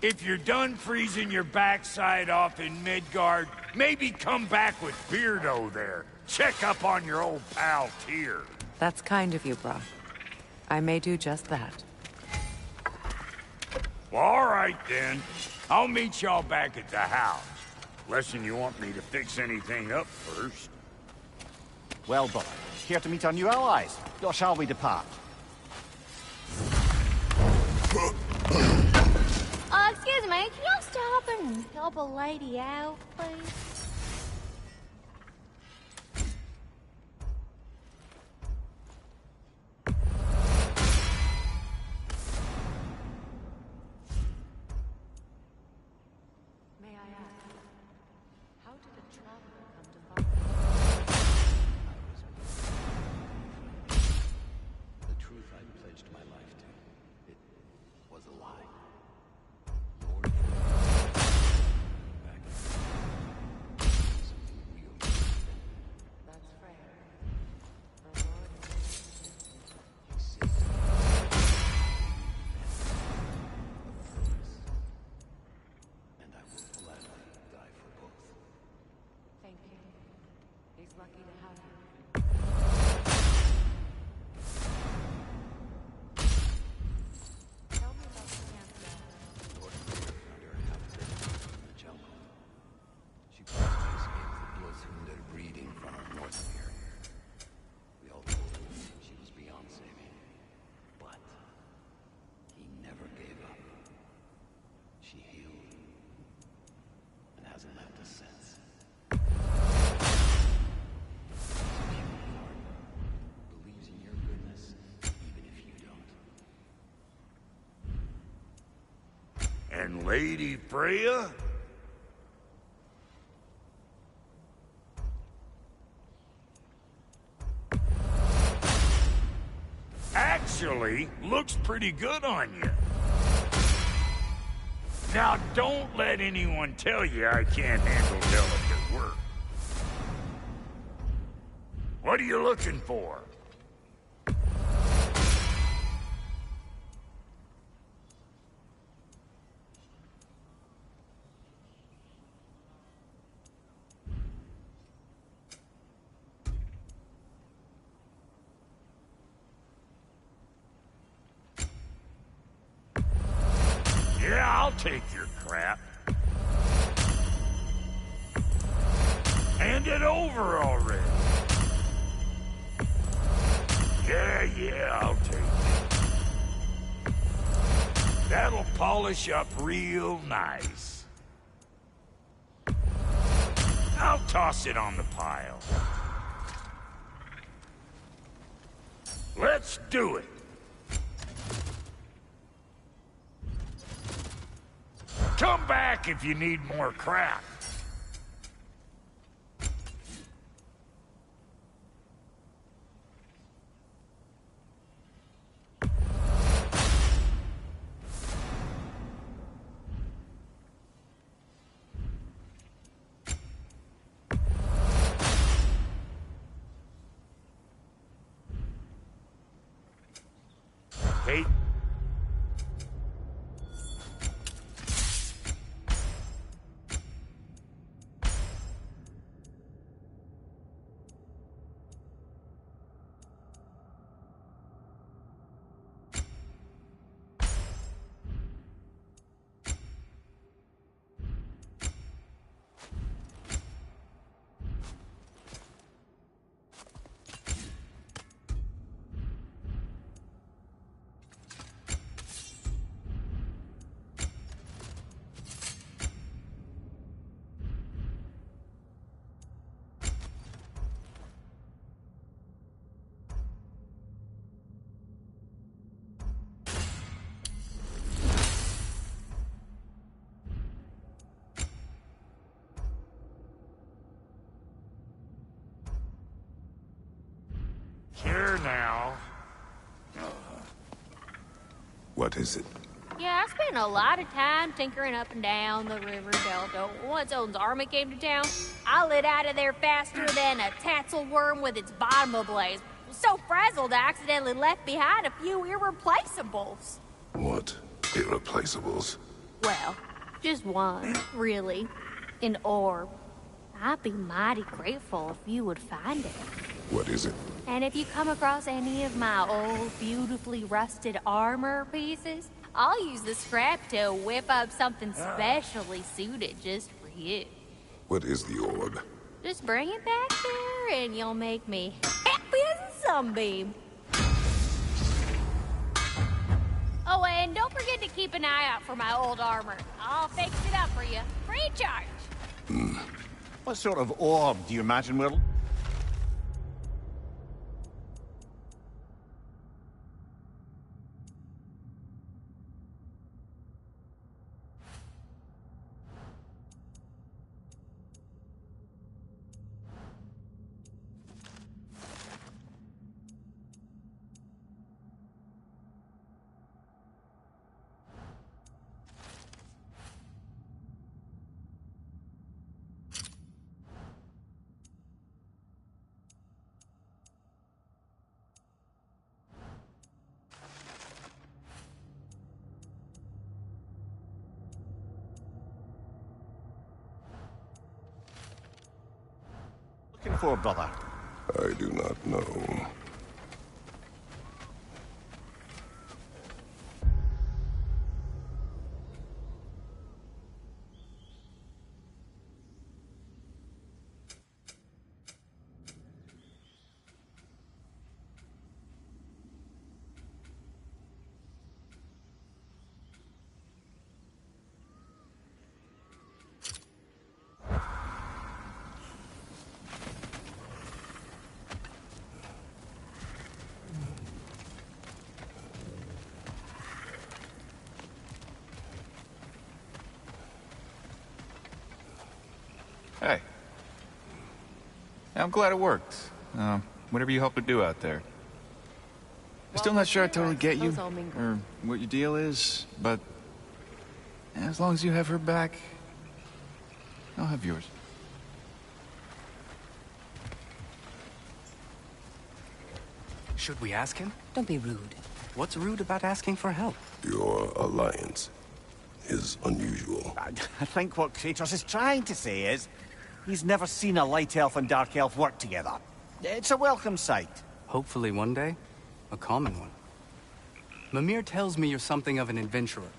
If you're done freezing your backside off in Midgard, maybe come back with Beardo there. Check up on your old pal Tyr. That's kind of you, Brock. I may do just that. Well, all right then. I'll meet y'all back at the house. Unless you want me to fix anything up first. Well, boy, here to meet our new allies. Or shall we depart? Excuse me, can y'all stop and help a lady out, please? May I ask, how did a traveler come to find The truth I pledged my life to, it was a lie. Lord, back something real. That's Freya. The Lord He saved me. And I will gladly die for both. Thank you. He's lucky to have you. Tell me about the campground. Lord found her habitat in the jungle. She probably escaped the blood-wounded breeding from north here. We all told her she was beyond saving. But he never gave up. She healed and hasn't left us since. She's a pure heart. Believes in your goodness, even if you don't. And Lady Freya? Actually, looks pretty good on you. Now, don't let anyone tell you I can't handle delicate work. What are you looking for? Yeah, I'll take your crap. Hand it over already. Yeah, I'll take it. That'll polish up real nice. I'll toss it on the pile. Let's do it. Come back if you need more crap. Hey. Here now. What is it? Yeah, I spent spent a lot of time tinkering up and down the river delta. Once Odin's army came to town, I lit out of there faster than a tassel worm with its bottom ablaze. So frazzled, I accidentally left behind a few irreplaceables. What? Irreplaceables? Well, just one, really. An orb. I'd be mighty grateful if you would find it. What is it? And if you come across any of my old, beautifully rusted armor pieces, I'll use the scrap to whip up something specially suited just for you. What is the orb? Just bring it back there and you'll make me happy as a sunbeam. Oh, and don't forget to keep an eye out for my old armor. I'll fix it up for you, free of charge. What sort of orb do you imagine we're... looking for, brother? I do not know. Hey. I'm glad it worked. Whatever you hope to do out there. I'm still not sure I totally get you, or what your deal is, but as long as you have her back, I'll have yours. Should we ask him? Don't be rude. What's rude about asking for help? Your alliance is unusual. I think what Kratos is trying to say is, he's never seen a light elf and dark elf work together. It's a welcome sight. Hopefully one day, a common one. Mimir tells me you're something of an adventurer.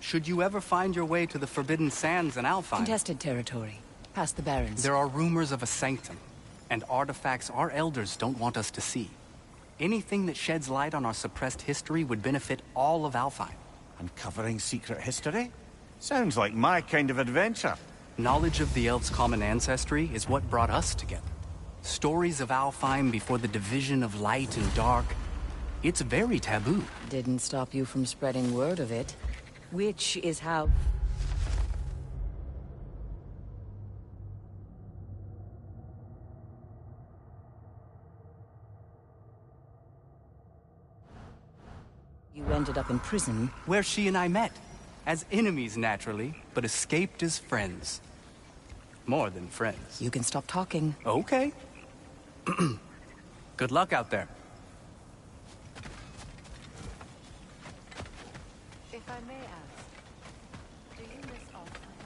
Should you ever find your way to the Forbidden Sands in Alfheim... Contested territory. Past the Barrens. There are rumors of a sanctum, and artifacts our elders don't want us to see. Anything that sheds light on our suppressed history would benefit all of Alfheim. Uncovering secret history? Sounds like my kind of adventure. Knowledge of the elves' common ancestry is what brought us together. Stories of Alfheim before the division of light and dark. It's very taboo. Didn't stop you from spreading word of it. Which is how... you ended up in prison. Where she and I met. As enemies, naturally, but escaped as friends. More than friends. You can stop talking. Okay. Good luck out there. If I may ask, do you miss Alfheim?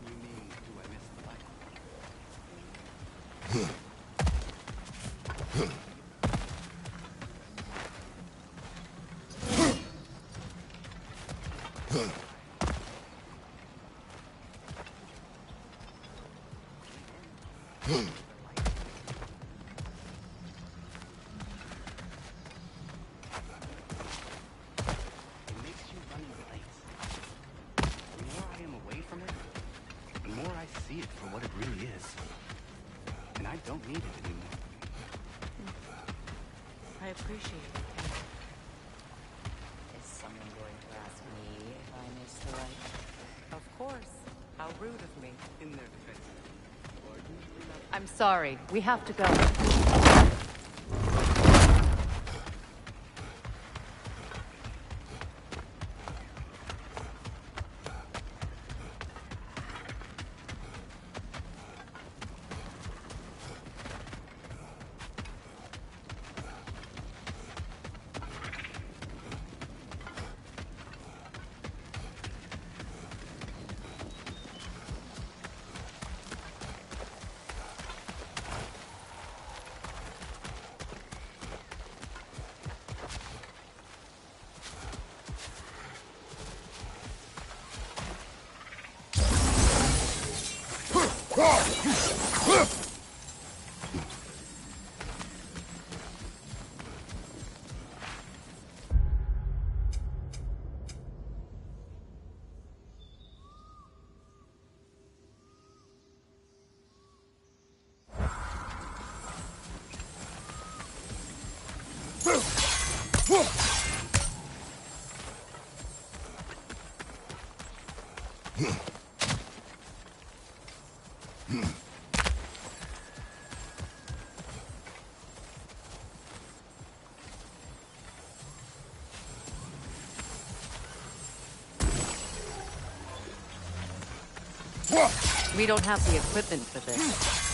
You mean, do I miss the light? I appreciate it. Is someone going to ask me if I miss the light? Of course. How rude of me. In their defense. I'm sorry. We have to go. We don't have the equipment for this.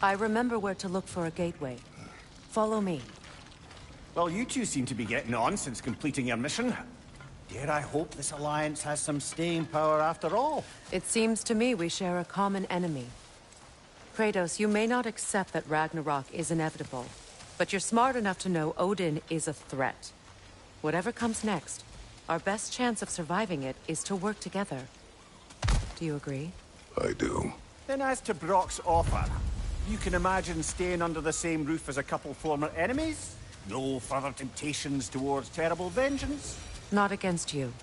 I remember where to look for a gateway. Follow me. Well, you two seem to be getting on since completing your mission. Dare I hope this alliance has some staying power after all? It seems to me we share a common enemy. Kratos, you may not accept that Ragnarok is inevitable, but you're smart enough to know Odin is a threat. Whatever comes next, our best chance of surviving it is to work together. Do you agree? I do. Then as to Brock's offer, you can imagine staying under the same roof as a couple former enemies? No further temptations towards terrible vengeance? Not against you.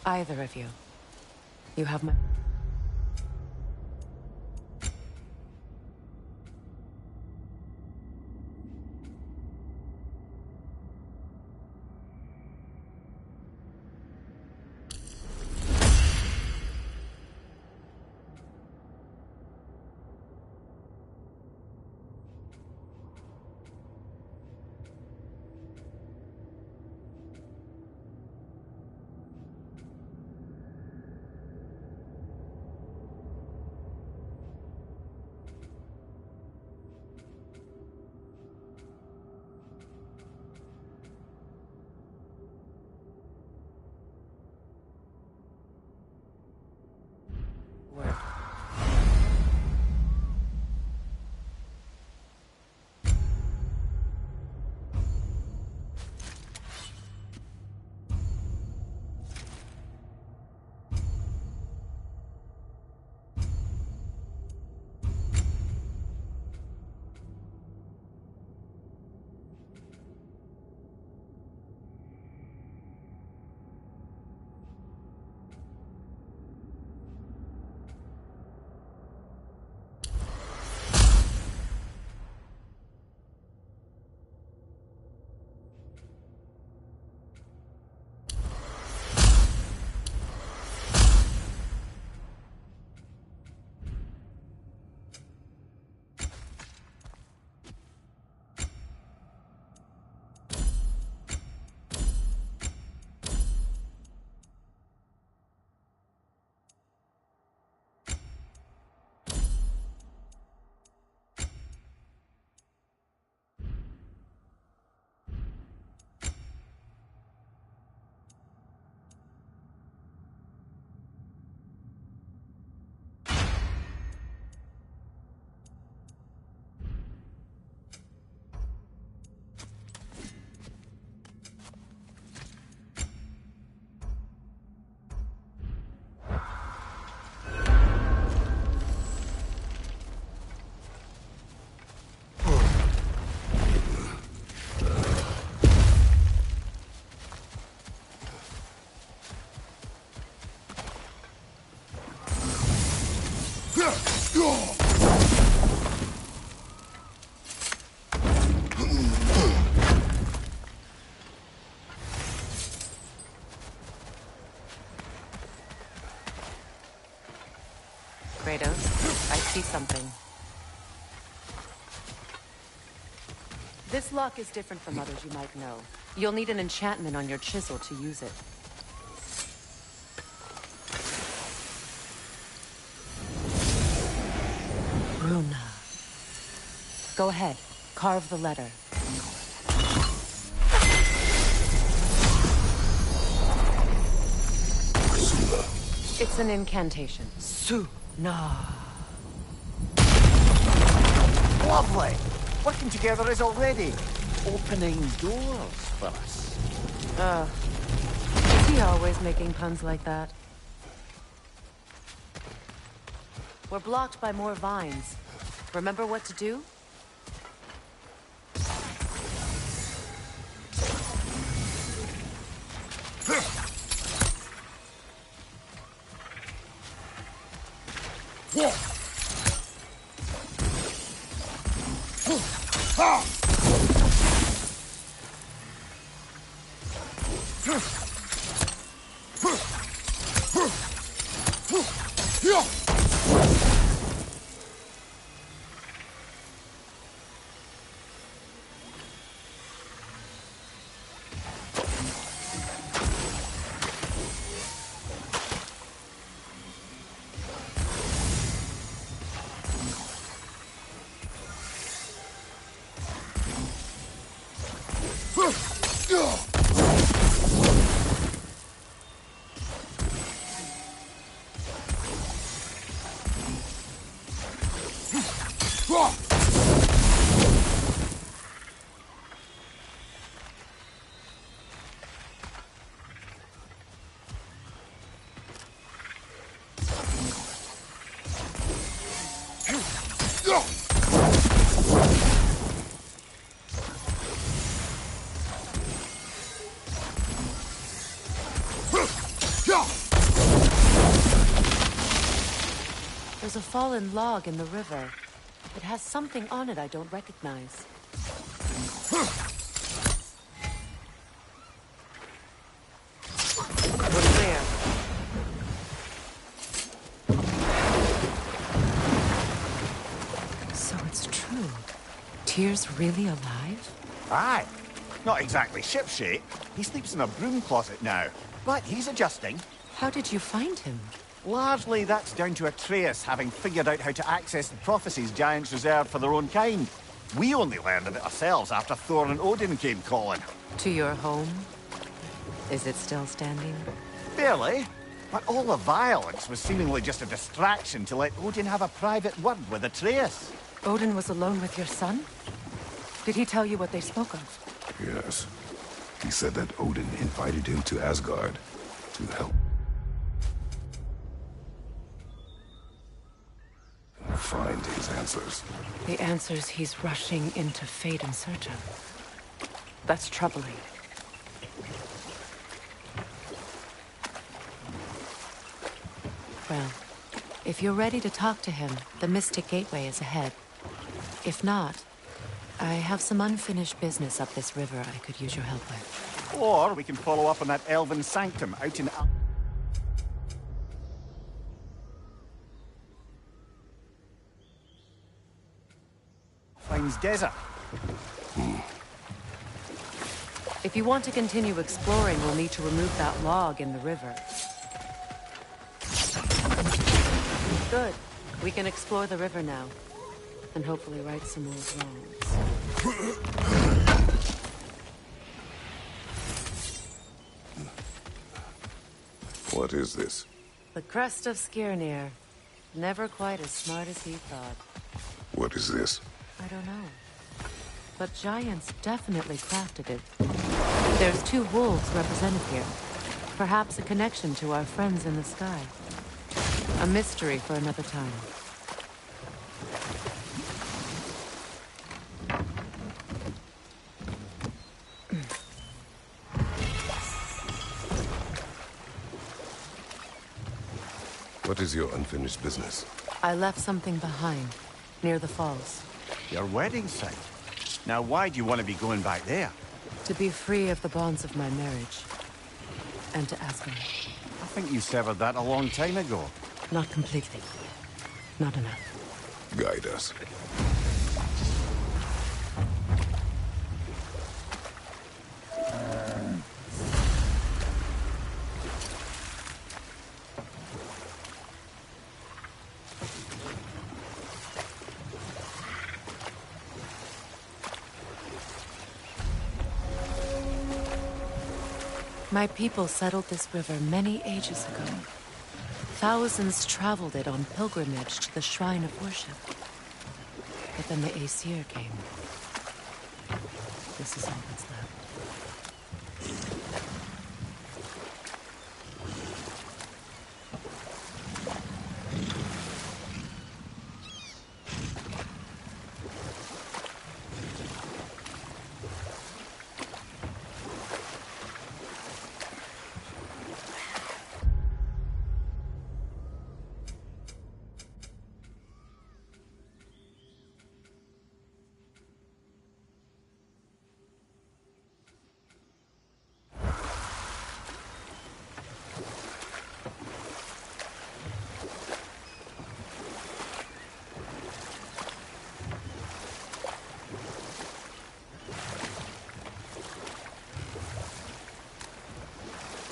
Either of you. You have my... Kratos, I see something. This lock is different from others you might know. You'll need an enchantment on your chisel to use it. Runa. Go ahead. Carve the letter. Suna. It's an incantation. Suna. Lovely! Working together is already opening doors for us. Is he always making puns like that? We're blocked by more vines. Remember what to do? There's a fallen log in the river. It has something on it I don't recognize. What's there? So it's true. Tyr's really alive? Aye. Not exactly shipshape. He sleeps in a broom closet now. But he's adjusting. How did you find him? Largely, that's down to Atreus having figured out how to access the prophecies giants reserved for their own kind. We only learned of it ourselves after Thor and Odin came calling. To your home? Is it still standing? Barely. But all the violence was seemingly just a distraction to let Odin have a private word with Atreus. Odin was alone with your son? Did he tell you what they spoke of? Yes. He said that Odin invited him to Asgard to help find his answers. The answers he's rushing into fate in search of. That's troubling. Well, if you're ready to talk to him, the Mystic Gateway is ahead. If not, I have some unfinished business up this river I could use your help with. Or we can follow up on that elven sanctum out in Alpine's desert. If you want to continue exploring, we'll need to remove that log in the river. Good. We can explore the river now. And hopefully right some old wrongs. What is this? The crest of Skirnir. Never quite as smart as he thought. What is this? I don't know. But giants definitely crafted it. There's 2 wolves represented here. Perhaps a connection to our friends in the sky. A mystery for another time. What is your unfinished business? I left something behind, near the falls. Your wedding site. Now why do you want to be going back there? To be free of the bonds of my marriage. And to Asgard. I think you severed that a long time ago. Not completely. Not enough. Guide us. My people settled this river many ages ago. Thousands traveled it on pilgrimage to the shrine of worship. But then the Aesir came. This is all that's left.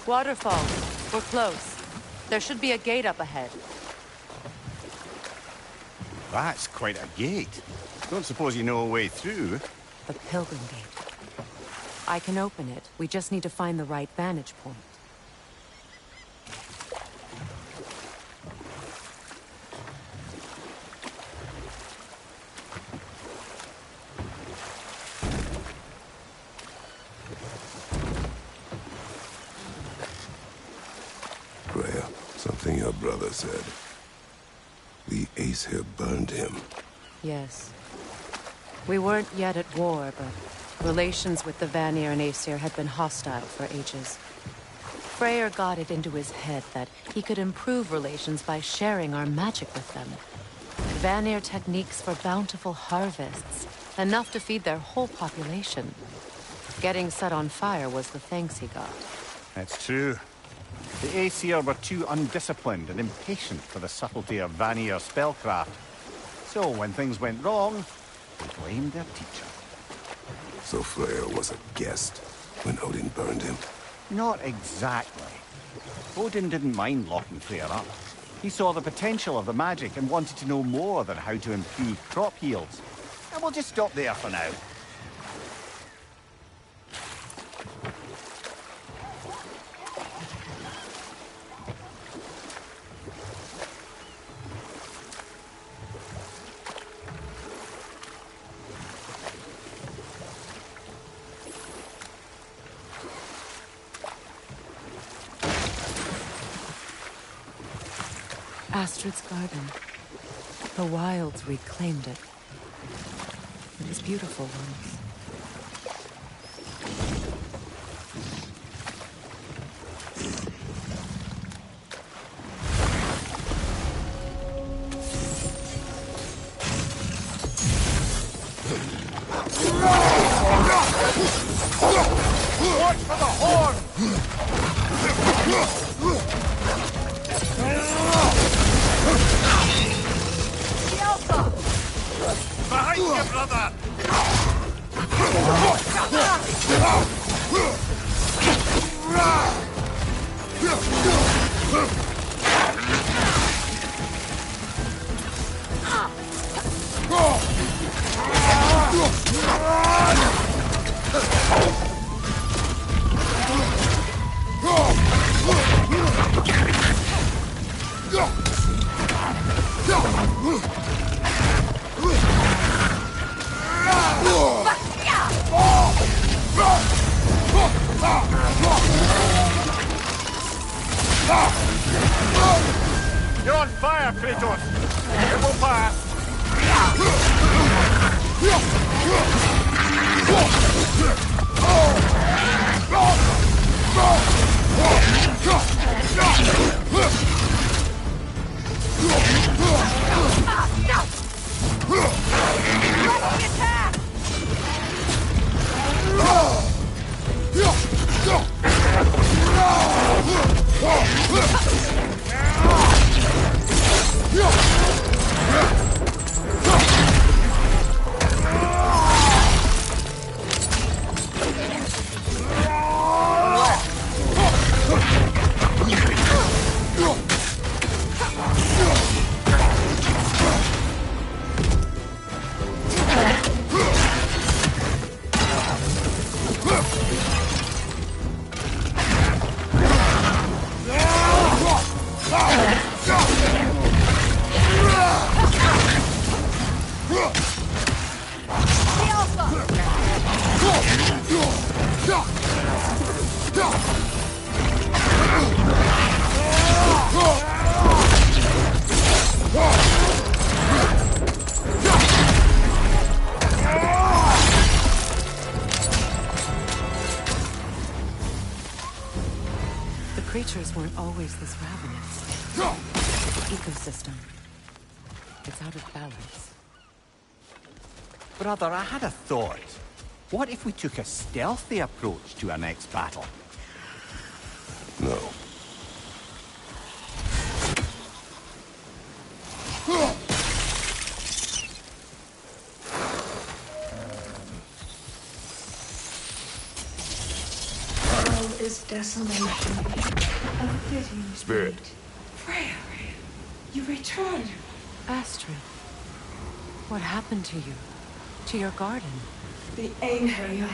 Waterfall. We're close. There should be a gate up ahead. That's quite a gate. Don't suppose you know a way through? The Pilgrim Gate. I can open it. We just need to find the right vantage point. Freya, something your brother said. The Aesir burned him. Yes. We weren't yet at war, but relations with the Vanir and Aesir had been hostile for ages. Freyr got it into his head that he could improve relations by sharing our magic with them. Vanir techniques for bountiful harvests, enough to feed their whole population. Getting set on fire was the thanks he got. That's true. The Aesir were too undisciplined and impatient for the subtlety of Vanir spellcraft. So when things went wrong, they blamed their teacher. So Freyr was a guest when Odin burned him? Not exactly. Odin didn't mind locking Freyr up. He saw the potential of the magic and wanted to know more than how to improve crop yields. And we'll just stop there for now. Astrid's garden. The wilds reclaimed it. It was beautiful once. Watch for the horn! Behind you, brother! You're on fire, Kratos! It will pass! creatures weren't always this ravenous. Ecosystem. It's out of balance. Brother, I had a thought. What if we took a stealthy approach to our next battle? No. All is desolation. A fitting Spirit. Freya, you returned. Astrid, what happened to you? To your garden? The anger,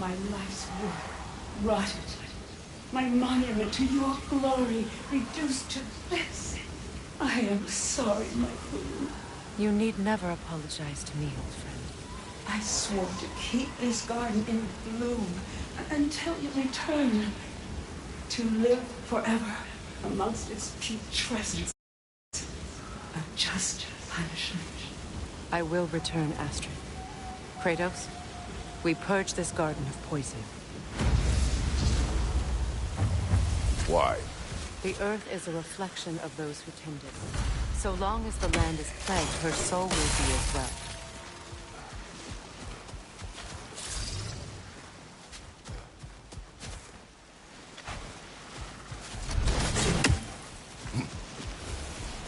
my life's work rotted. My monument to your glory reduced to this. I am sorry, my queen. You need never apologize to me, old friend. I swore to keep this garden in bloom until you return. To live forever amongst its putrescence. A just punishment. I will return, Astrid. Kratos, we purge this garden of poison. Why? The earth is a reflection of those who tend it. So long as the land is plagued, her soul will be as well.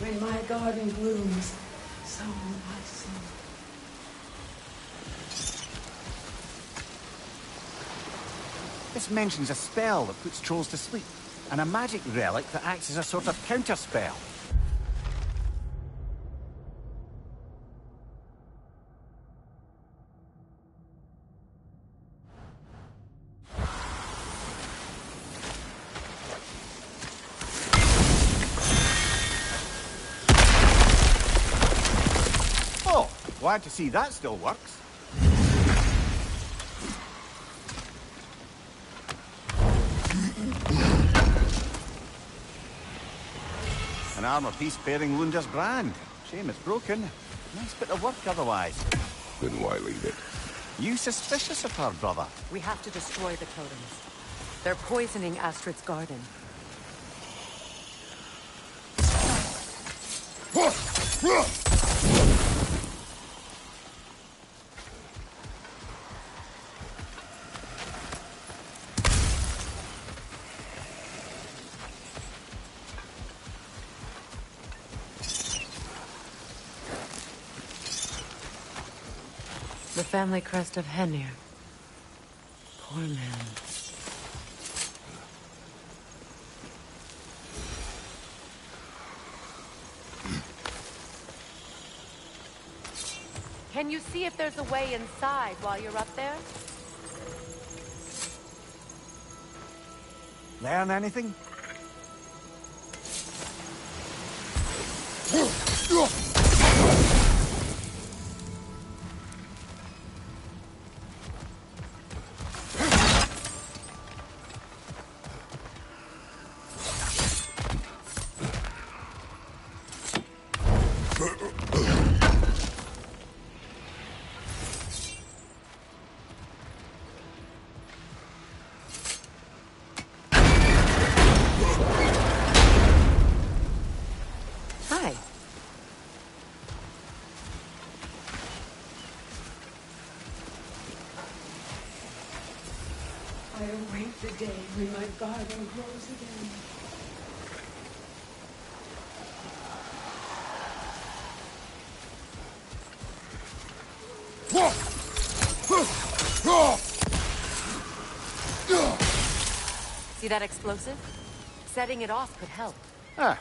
When my garden blooms, so will my soul. This mentions a spell that puts trolls to sleep, and a magic relic that acts as a sort of counterspell. Oh, glad to see that still works. An armor piece bearing Lunda's brand. Shame it's broken. Nice bit of work otherwise. Then why leave it? You suspicious of her, brother? We have to destroy the totems. They're poisoning Astrid's garden. The family crest of Henir. Poor man. Can you see if there's a way inside while you're up there? Learn anything? Hi. I await the day when my garden grows again. See that explosive? Setting it off could help. Ah,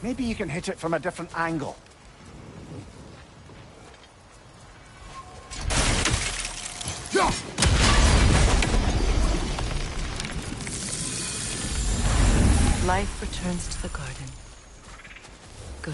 maybe you can hit it from a different angle. Life returns to the garden. Good.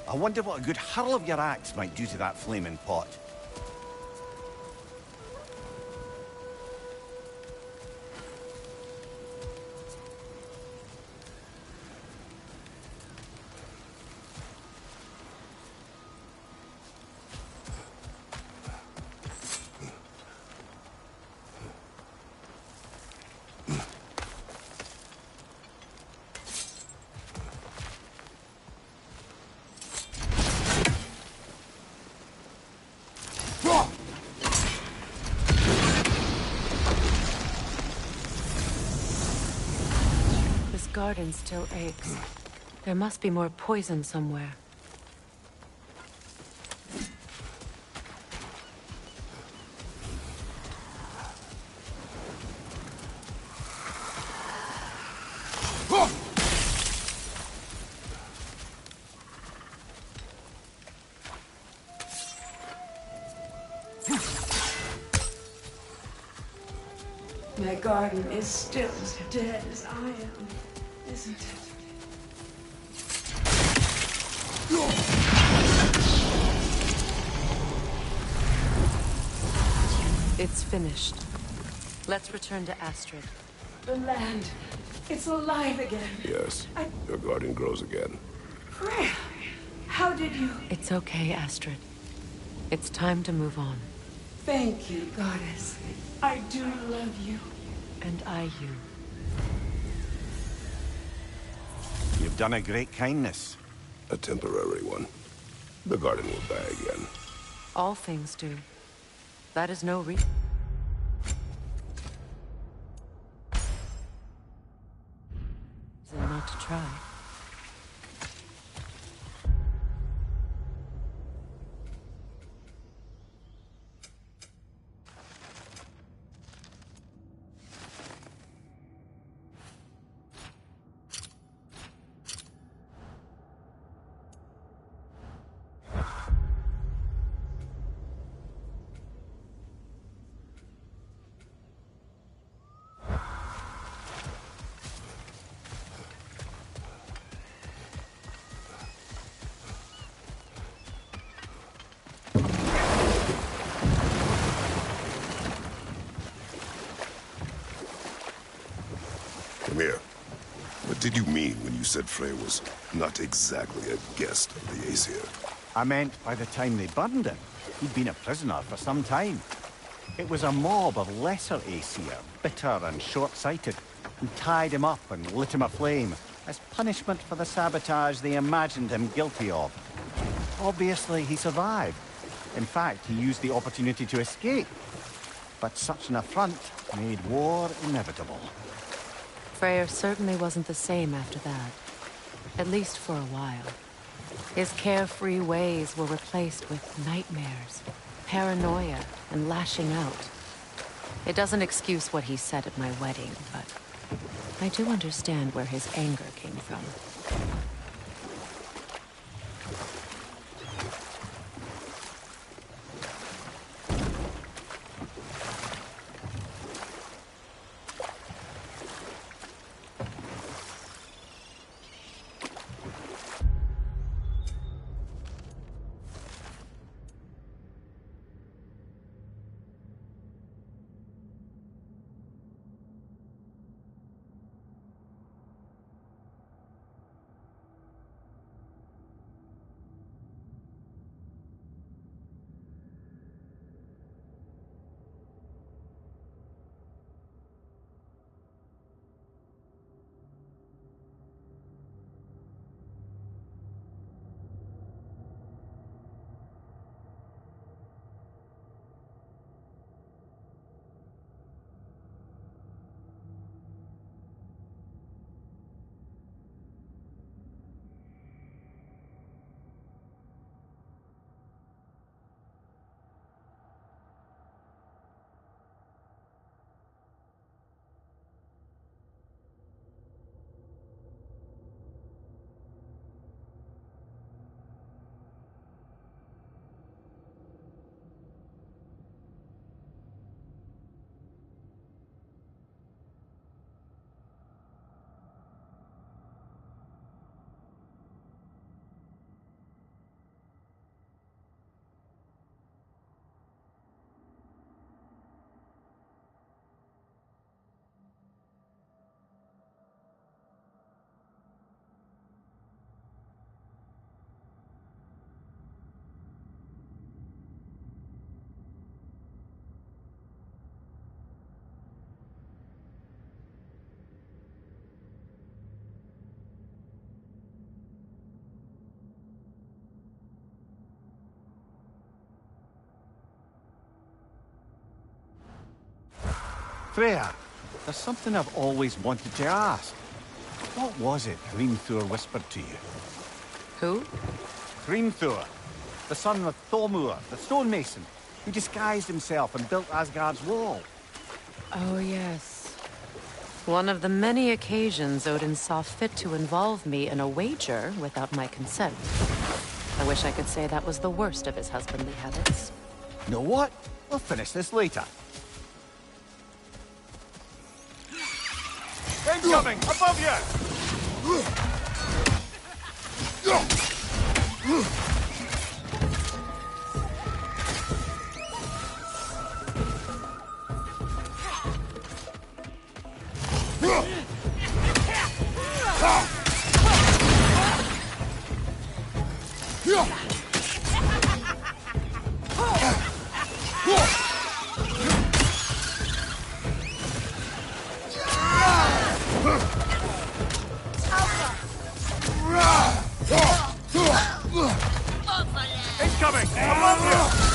I wonder what a good hurl of your axe might do to that flaming pot. This garden still aches. There must be more poison somewhere. My garden is still as dead as I am, isn't it? It's finished. Let's return to Astrid. The land, it's alive again. Yes, your garden grows again. Freya, how did you... It's okay, Astrid. It's time to move on. Thank you, goddess. I do love you. And I you. You've done a great kindness. A temporary one. The garden will die again. All things do. That is no reason. Not to try. Come here. What did you mean when you said Frey was not exactly a guest of the Aesir? I meant by the time they burned him, he'd been a prisoner for some time. It was a mob of lesser Aesir, bitter and short-sighted, who tied him up and lit him aflame as punishment for the sabotage they imagined him guilty of. Obviously, he survived. In fact, he used the opportunity to escape. But such an affront made war inevitable. Freyr certainly wasn't the same after that. At least for a while. His carefree ways were replaced with nightmares, paranoia, and lashing out. It doesn't excuse what he said at my wedding, but I do understand where his anger came from. Freya, there's something I've always wanted to ask. What was it Hrimthur whispered to you? Who? Hrimthur, the son of Thormur, the stonemason, who disguised himself and built Asgard's wall. Oh, yes. One of the many occasions Odin saw fit to involve me in a wager without my consent. I wish I could say that was the worst of his husbandly habits. Know what? We'll finish this later. Incoming! Above you! Incoming! Above you!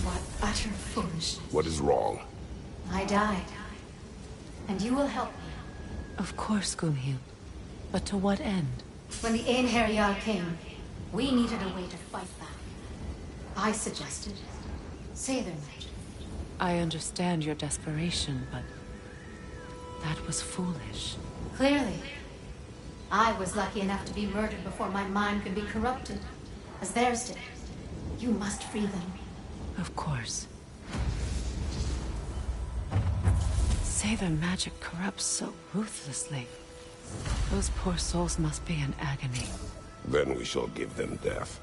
What utter foolishness. What is wrong? I died. And you will help me. Of course, Gunhild. But to what end? When the Einherjar came, we needed a way to fight back. I suggested Sailor Magic. I understand your desperation, but that was foolish. Clearly. I was lucky enough to be murdered before my mind could be corrupted, as theirs did. You must free them. Of course. Sailor magic corrupts so ruthlessly. Those poor souls must be in agony. Then we shall give them death.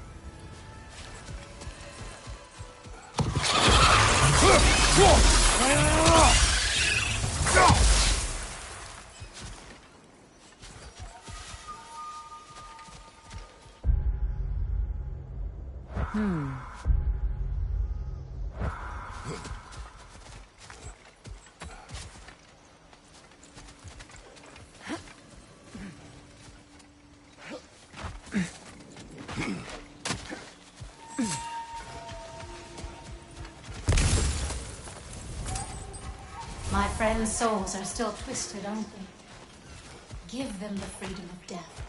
My friends' souls are still twisted, aren't they? Give them the freedom of death.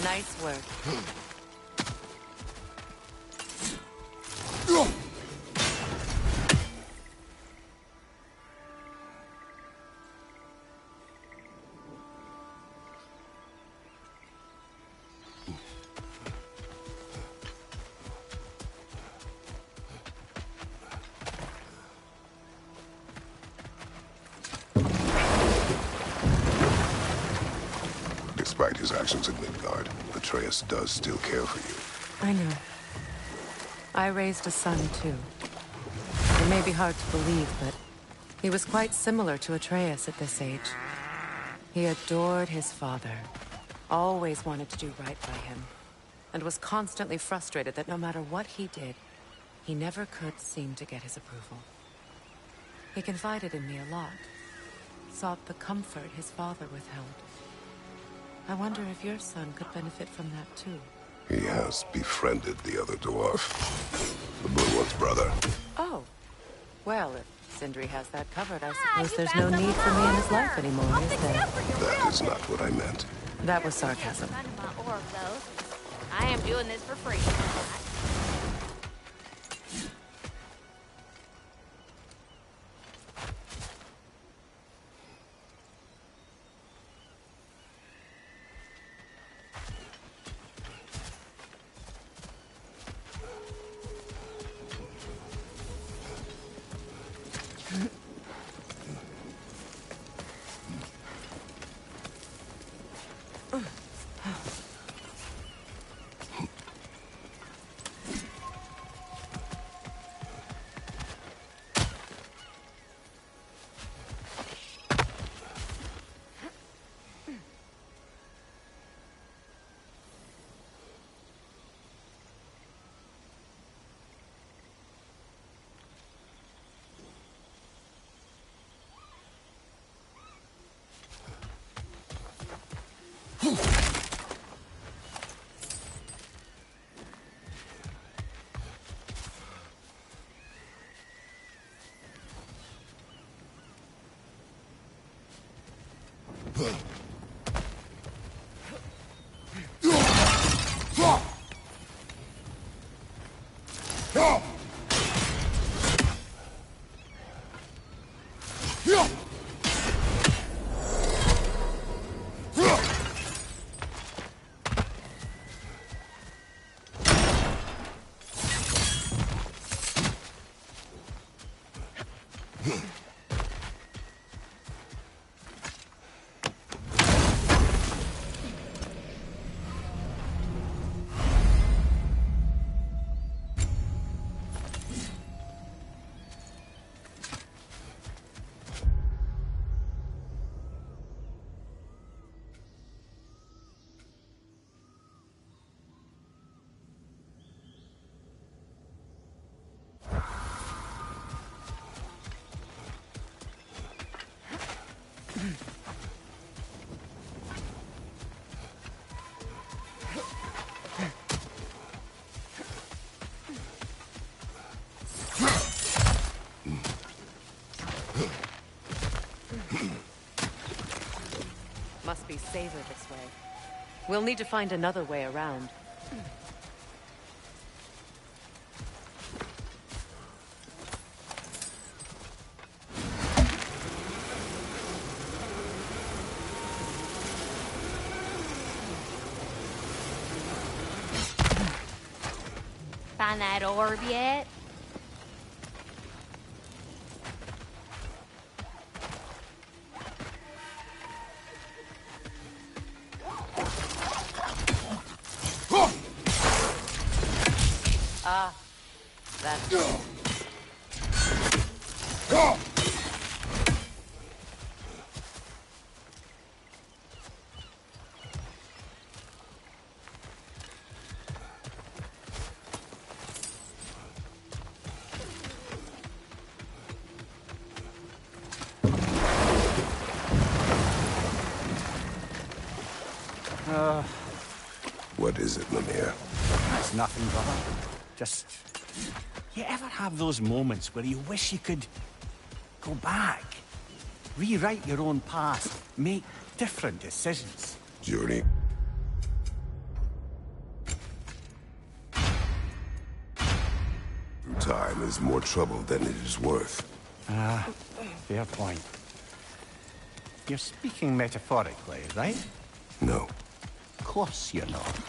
Nice work. Despite his actions in Midgard, Atreus does still care for you. I know. I raised a son, too. It may be hard to believe, but he was quite similar to Atreus at this age. He adored his father, always wanted to do right by him, and was constantly frustrated that no matter what he did, he never could seem to get his approval. He confided in me a lot, sought the comfort his father withheld. I wonder if your son could benefit from that, too. He has befriended the other dwarf. The Blue One's brother. Oh. Well, if Sindri has that covered, I suppose there's no need for me in his life anymore, is there? That is not what I meant. That was sarcasm. None of my orb, though. I am doing this for free. Must be safer this way. We'll need to find another way around. Find that orb yet? Ah, that's... What is it, Mimir? It's nothing, brother. Just... You ever have those moments where you wish you could go back? Rewrite your own past. Make different decisions. Journey. Through time is more trouble than it is worth. Ah, fair point. You're speaking metaphorically, right? No. Of course you're not.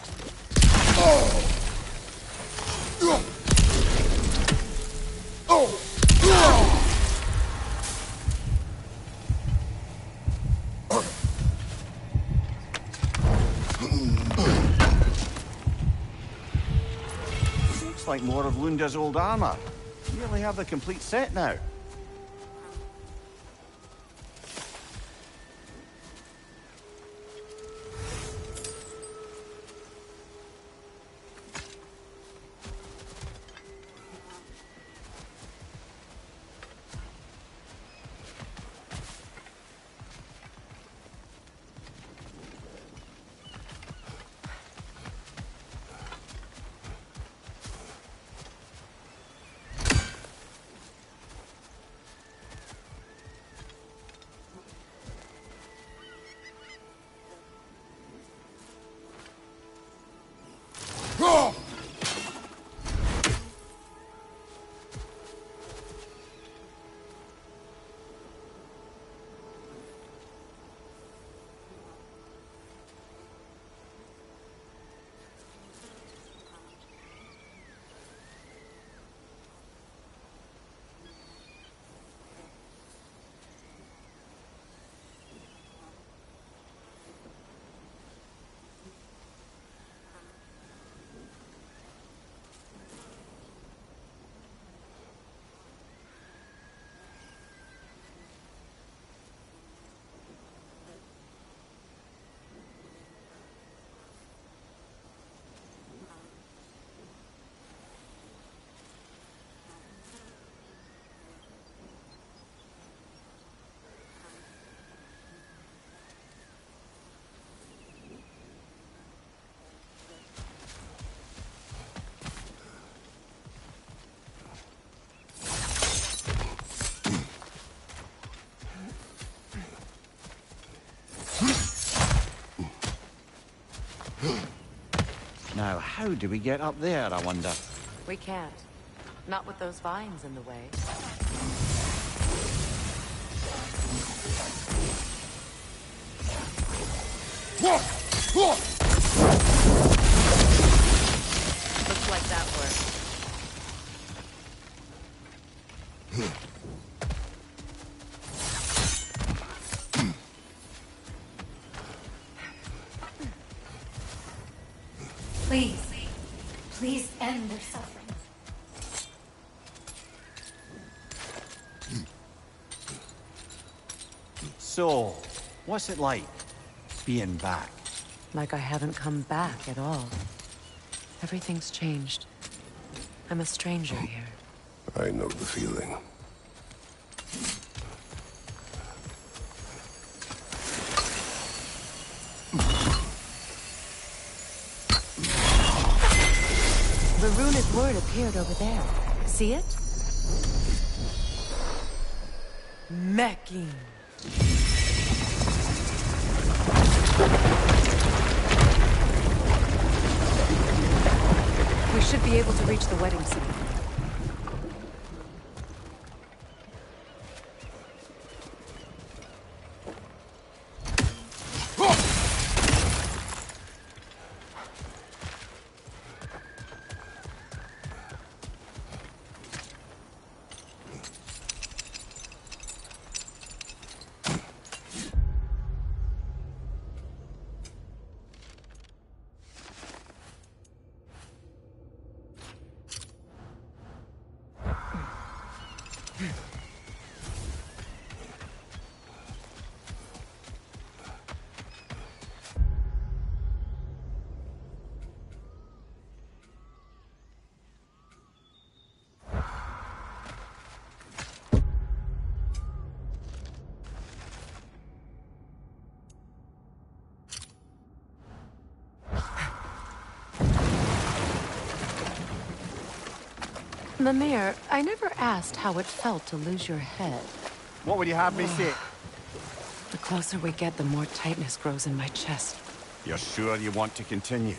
Looks like more of Lunda's old armor. You really have the complete set now. Now, how do we get up there, I wonder? We can't. Not with those vines in the way. Looks like that worked. Please. Please end their suffering. So, what's it like, being back? Like I haven't come back at all. Everything's changed. I'm a stranger here. I know the feeling. The runic word appeared over there. See it? Mecking. We should be able to reach the wedding site. Mimir, I never asked how it felt to lose your head. What would you have me say? The closer we get, the more tightness grows in my chest. You're sure you want to continue?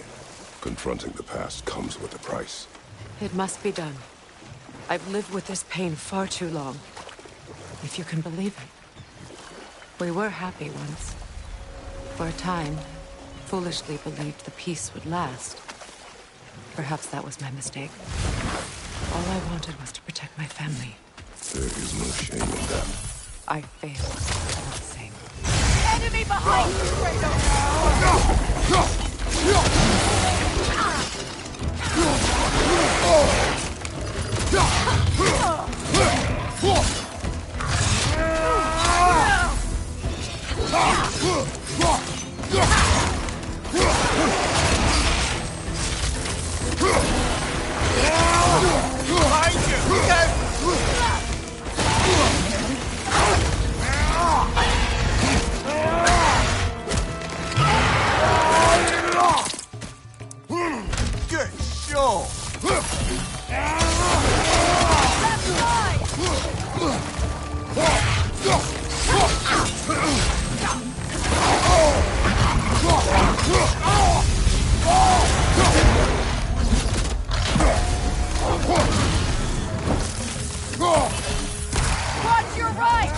Confronting the past comes with a price. It must be done. I've lived with this pain far too long. If you can believe it. We were happy once. For a time, foolishly believed the peace would last. Perhaps that was my mistake. All I wanted was to protect my family. There is no shame in that. I failed all the same. Enemy behind you, Kratos! Good show! Watch your right!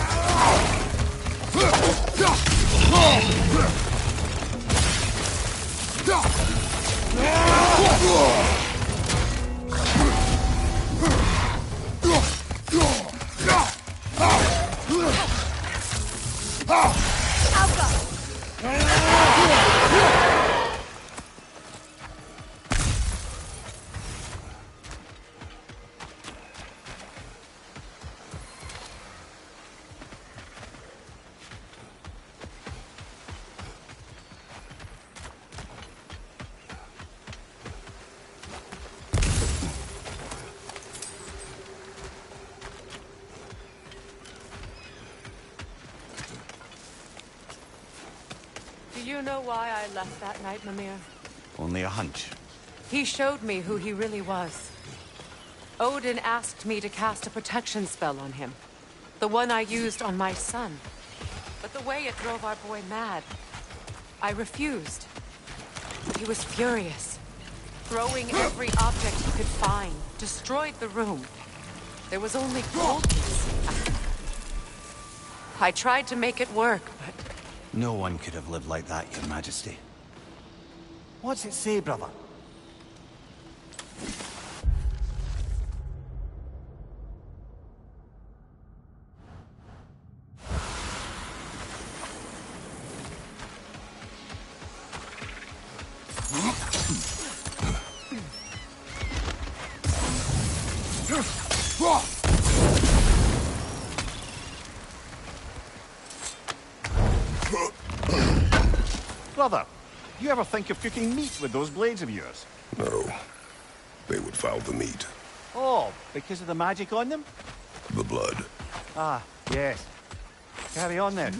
Do you know why I left that night, Mimir? Only a hunch. He showed me who he really was. Odin asked me to cast a protection spell on him. The one I used on my son. But the way it drove our boy mad, I refused. He was furious, throwing every object he could find, destroyed the room. There was only coldness. I tried to make it work, but... No one could have lived like that, Your Majesty. What's it say, brother? Brother, you ever think of cooking meat with those blades of yours? No. They would foul the meat. Oh, because of the magic on them? The blood. Ah, yes. Carry on then.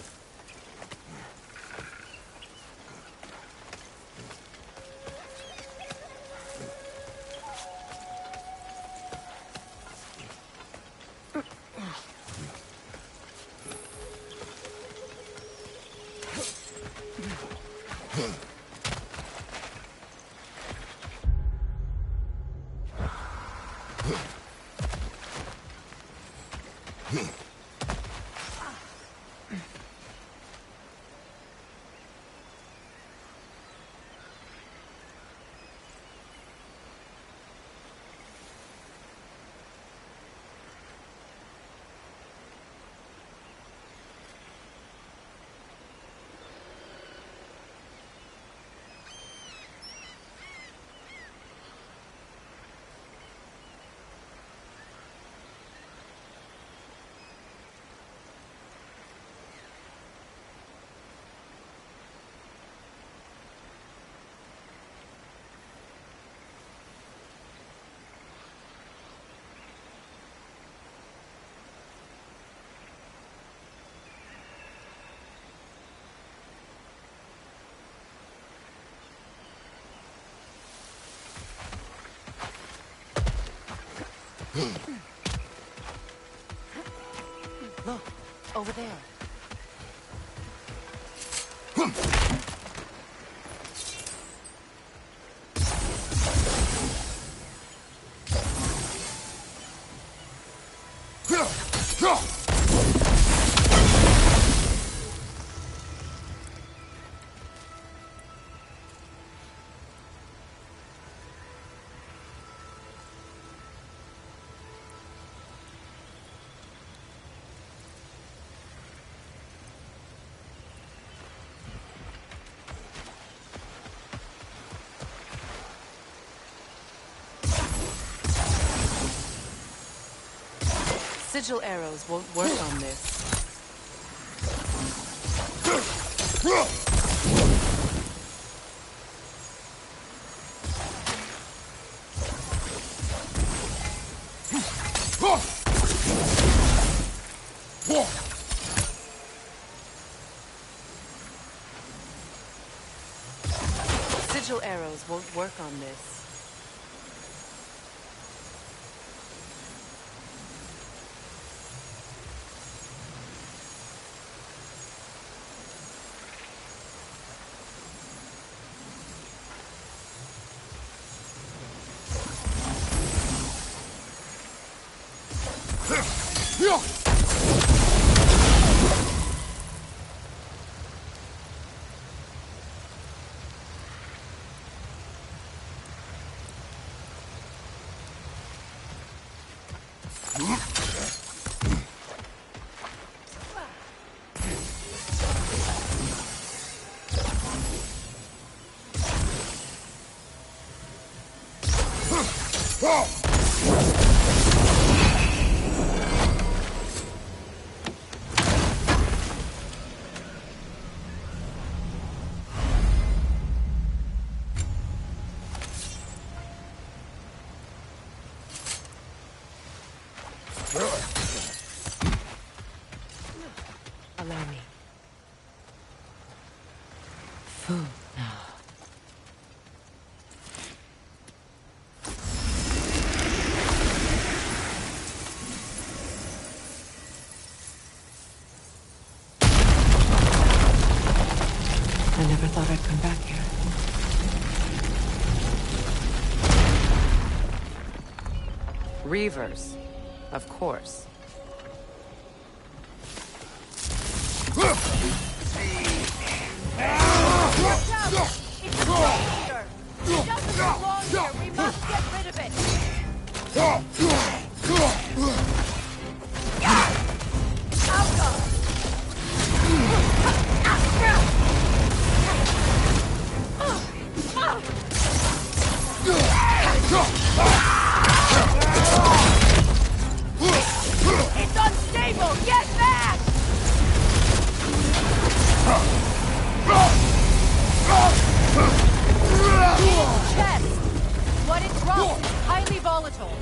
Look, over there. Sigil arrows won't work on this. Sigil arrows won't work on this. Allow me. Food now. I never thought I'd come back here. Reavers, of course. It doesn't belong here. We must get rid of it. It's unstable. Get back! Chest. What it drops is highly volatile.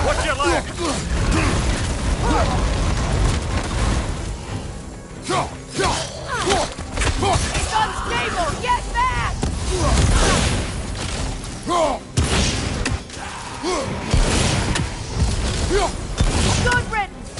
What's your leg? It's unstable! Get back! Good riddance!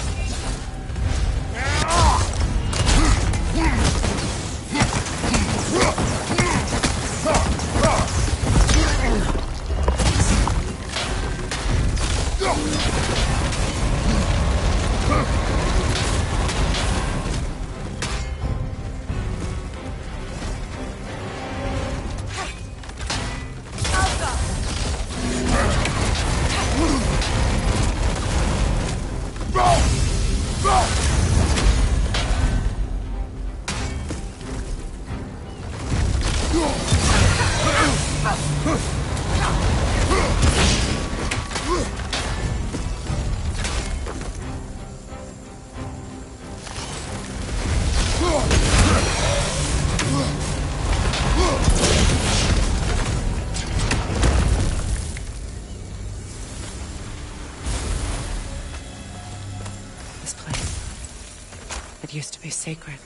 It used to be sacred.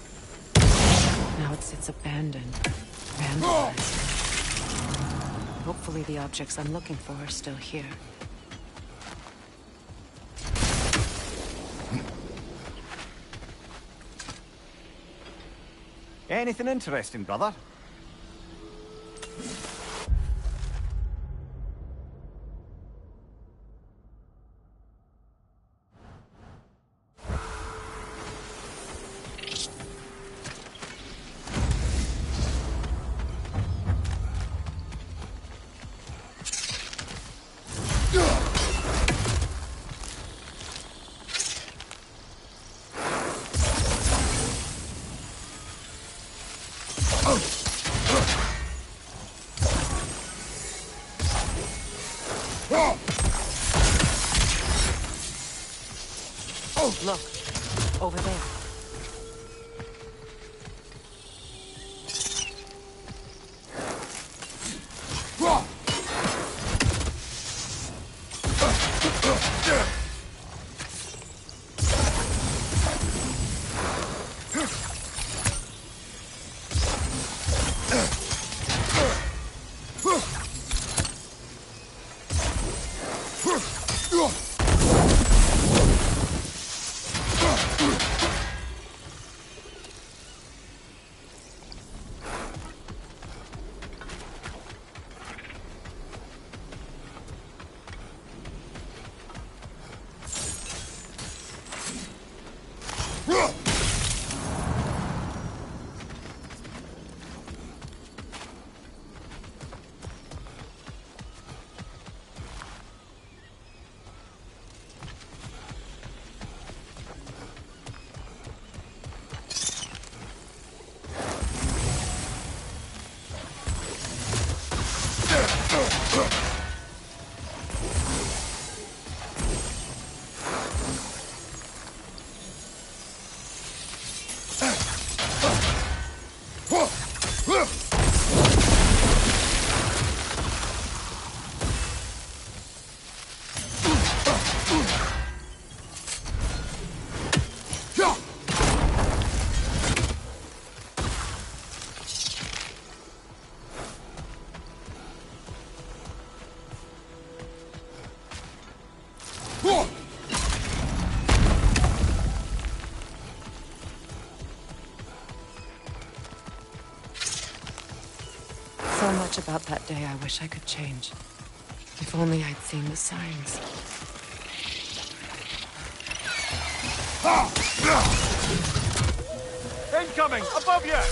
Now it sits abandoned, vandalized. Hopefully the objects I'm looking for are still here. Anything interesting, brother? Look, over there. So much about that day I wish I could change. If only I'd seen the signs. Incoming! Above you!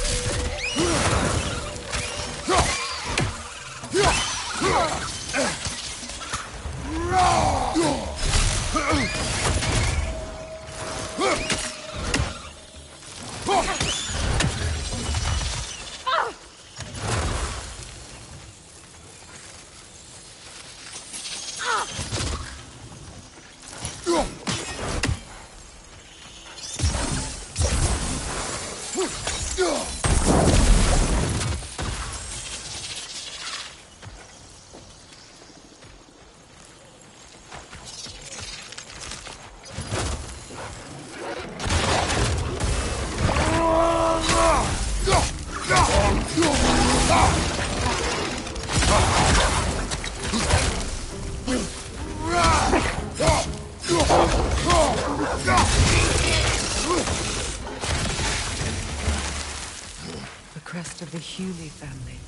Of the Hewley family.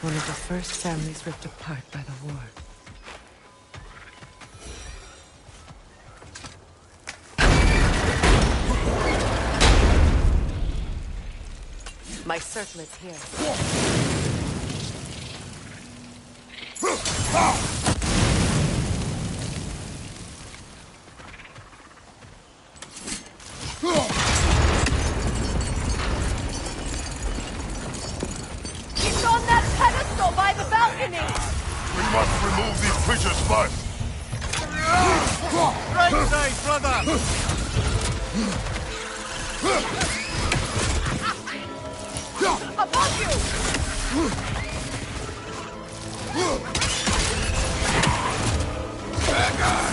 One of the first families ripped apart by the war. My circlet's here. We must remove these creatures first. Right side, brother! Above you! Bad guy!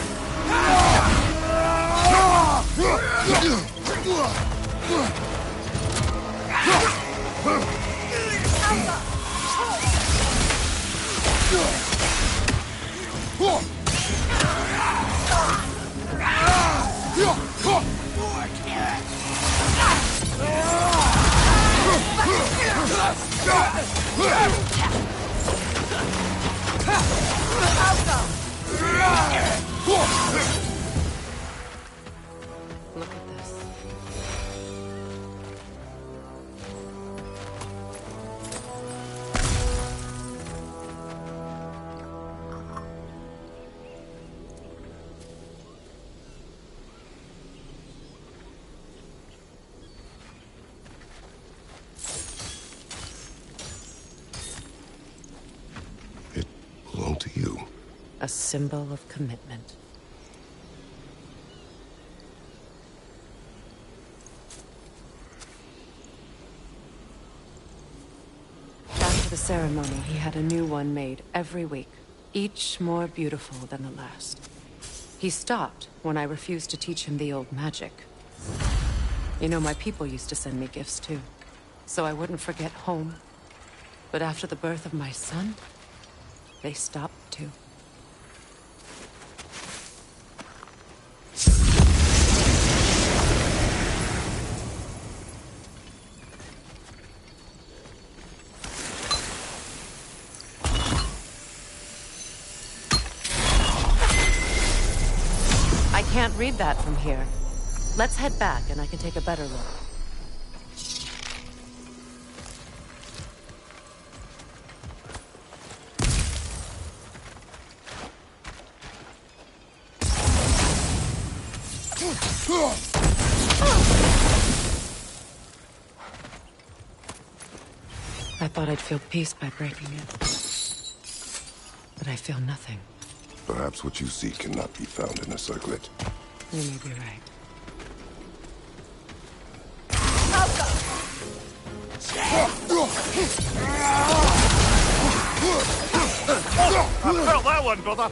Look at this. It belonged to you. A symbol of commitment. After the ceremony, he had a new one made every week, each more beautiful than the last. He stopped when I refused to teach him the old magic. You know, my people used to send me gifts too, so I wouldn't forget home. But after the birth of my son, they stopped too. I can't read that from here. Let's head back and I can take a better look. I thought I'd feel peace by breaking it. But I feel nothing. Perhaps what you seek cannot be found in a circlet. You may be right. I felt that one, brother.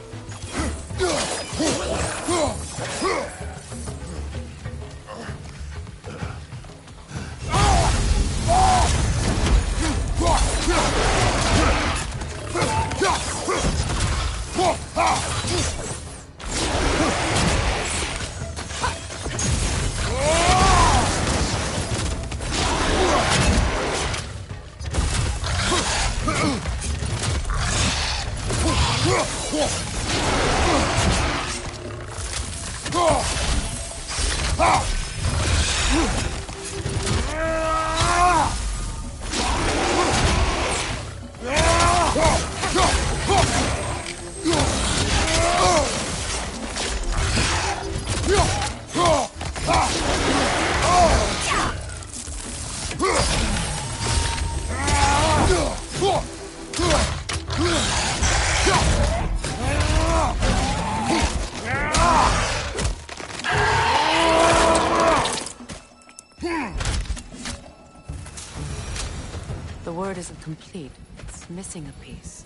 The word isn't complete. It's missing a piece.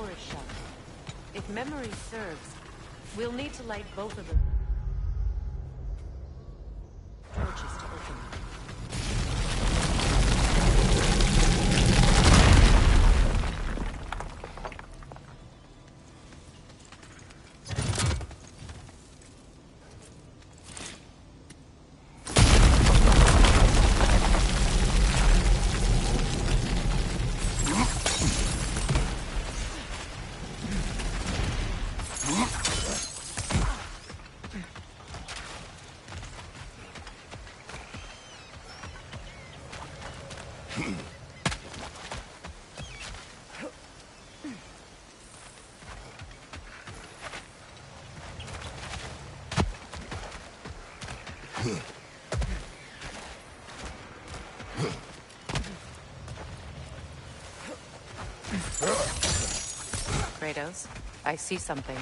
door is shut. If memory serves, we'll need to light both of the torches to open it. Kratos, I see something.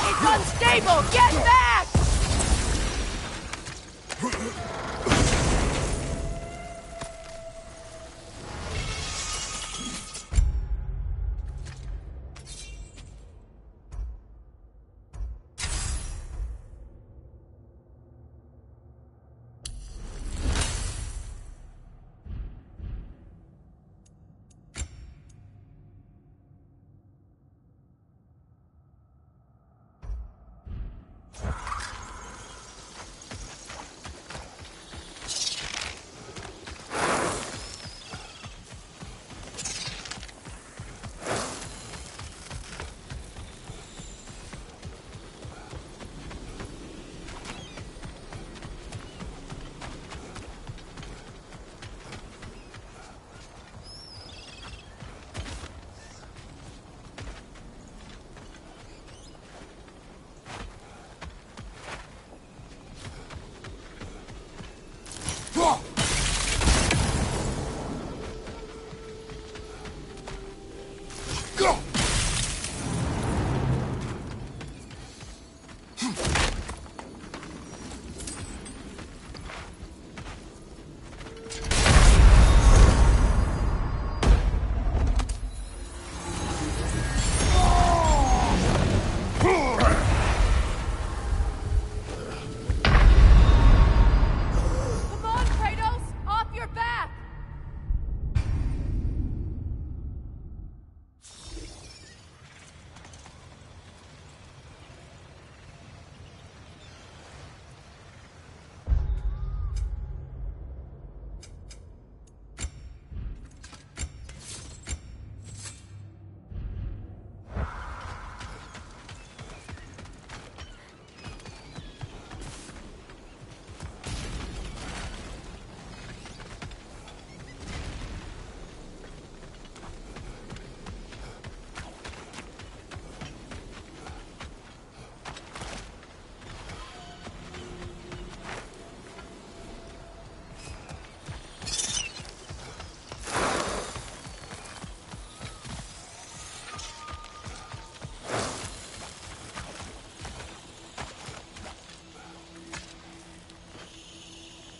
It's unstable! Get back!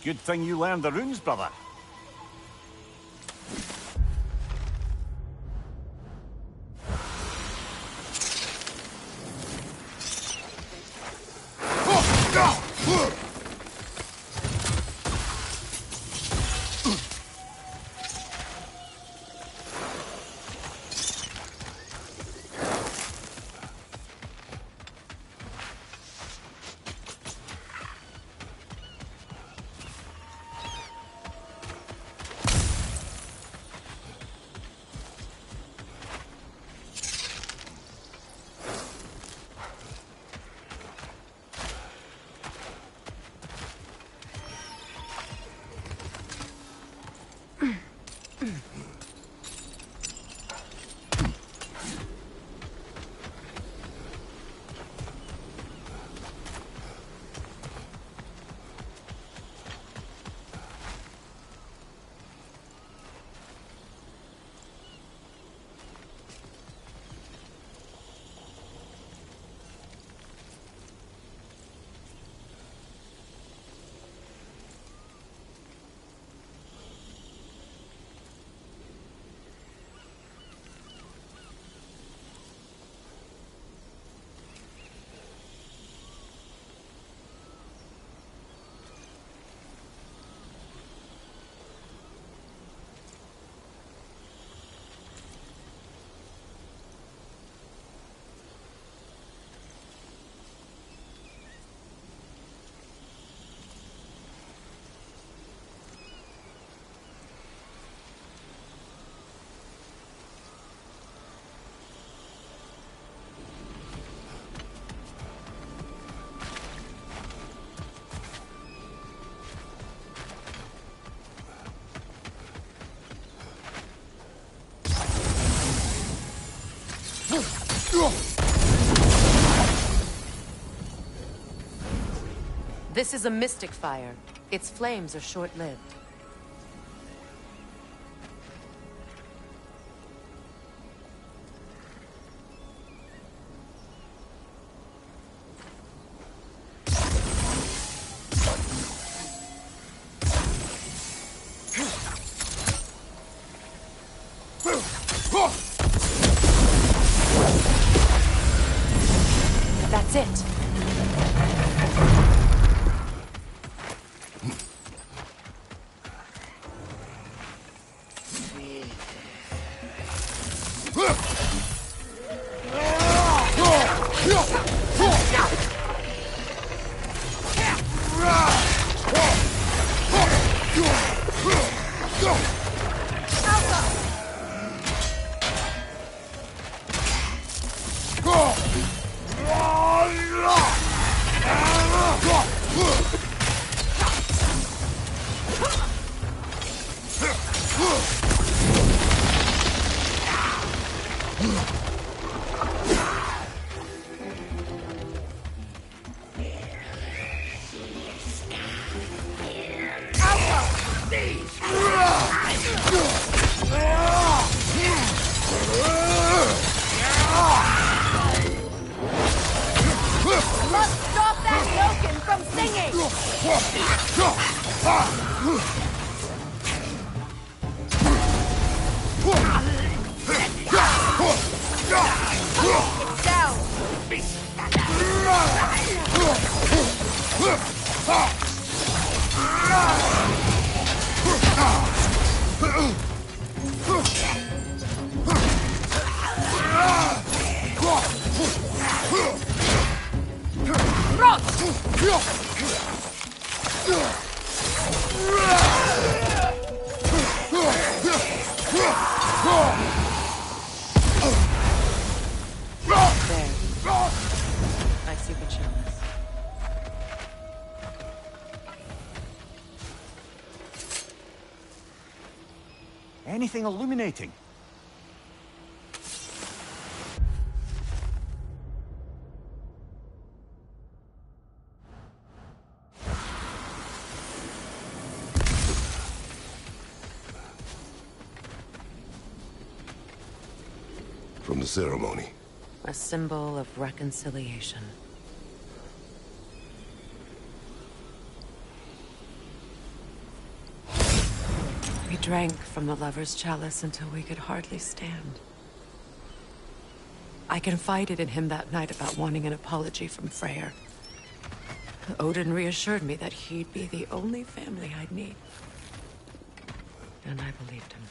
Good thing you learned the runes, brother. This is a mystic fire. Its flames are short-lived. That's it. I see the chalice. Anything illuminating? From the ceremony. A symbol of reconciliation. We drank from the lover's chalice until we could hardly stand. I confided in him that night about wanting an apology from Freyr. Odin reassured me that he'd be the only family I'd need. And I believed him.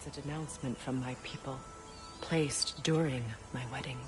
It's a denouncement from my people, placed during my wedding.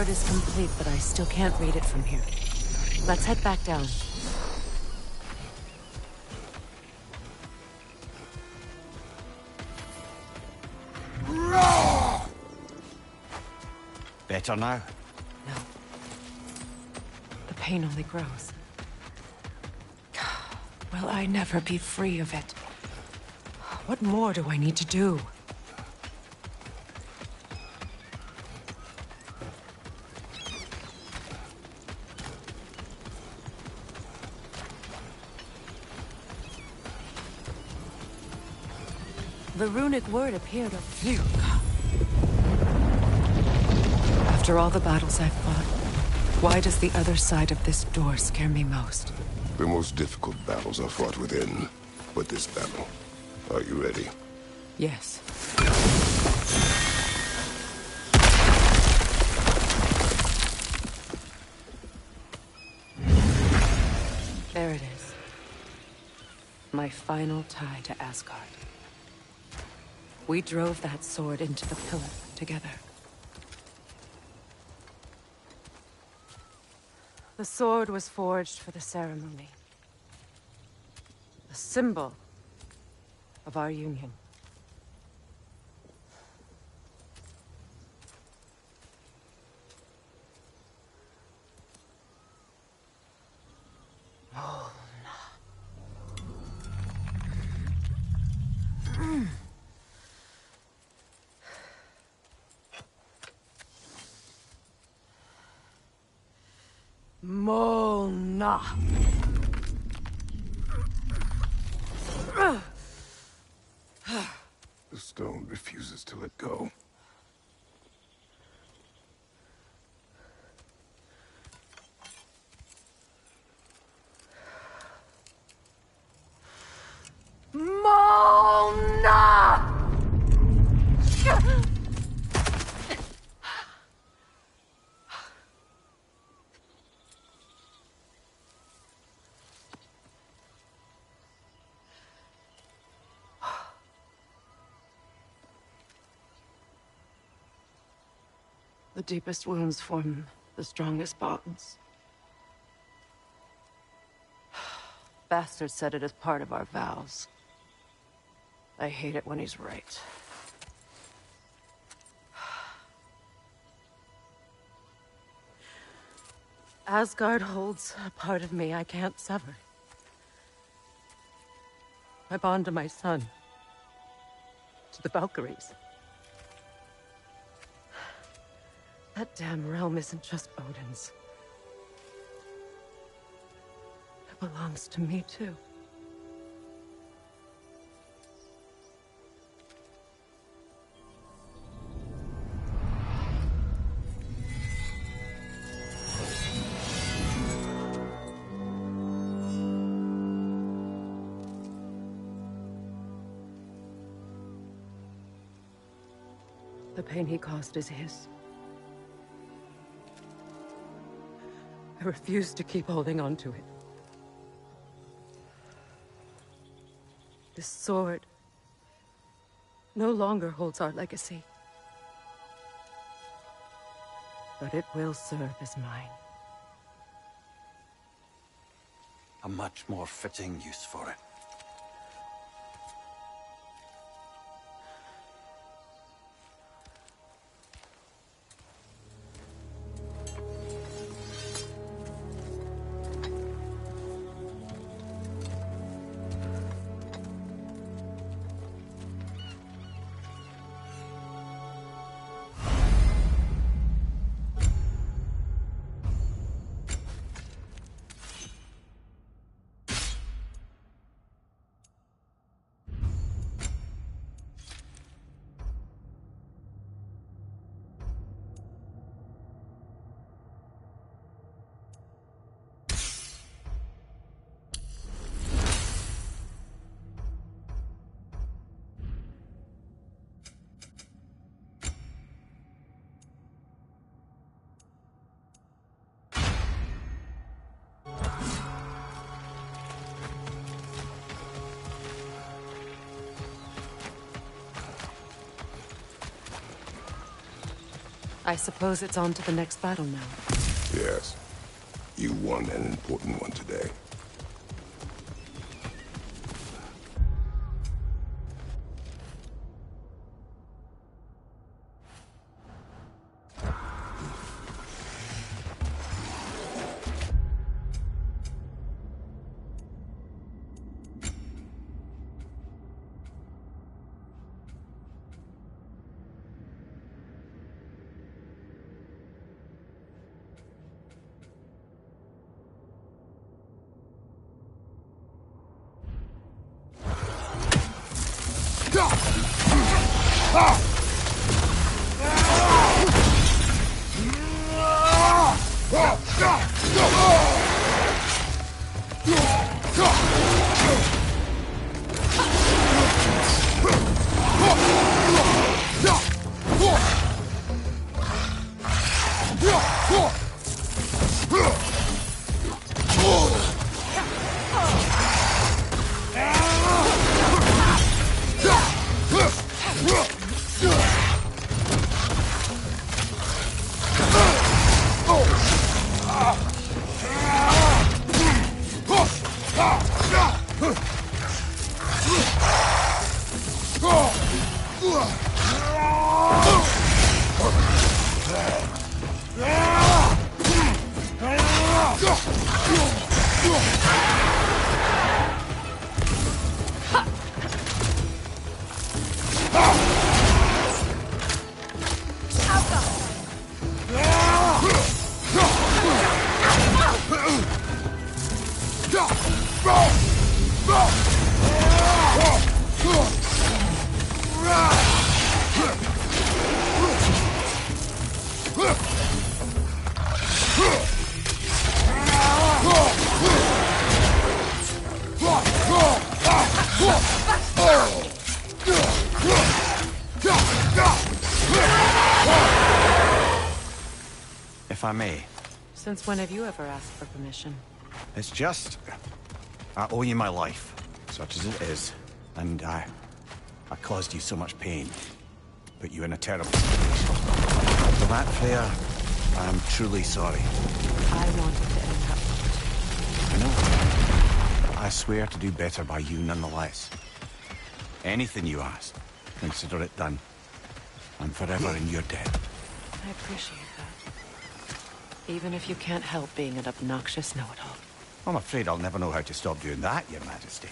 sword is complete, but I still can't read it from here. Let's head back down. Better now? No. The pain only grows. Will I never be free of it? What more do I need to do? The runic word appeared up here. After all the battles I've fought, why does the other side of this door scare me most? The most difficult battles are fought within. But this battle, are you ready? Yes. There it is. My final tie to Asgard. We drove that sword into the pillar together. The sword was forged for the ceremony. A symbol of our union. Molna. The stone refuses to let go. Molna! The deepest wounds form the strongest bonds. Bastard said it as part of our vows. I hate it when he's right. Asgard holds a part of me I can't sever. My bond to my son. To the Valkyries. That damn realm isn't just Odin's. It belongs to me, too. The pain he caused is his. I refuse to keep holding on to it. This sword no longer holds our legacy. But it will serve as mine. A much more fitting use for it. I suppose it's on to the next battle now. Yes. You won an important one today. If I may. Since when have you ever asked for permission? It's just... I owe you my life, such as it is. And I caused you so much pain. Put you in a terrible situation. For that, Freya, I am truly sorry. I wanted to end up. I know. But I swear to do better by you nonetheless. Anything you ask, consider it done. I'm forever in your debt. I appreciate that. Even if you can't help being an obnoxious know-it-all. I'm afraid I'll never know how to stop doing that, Your Majesty.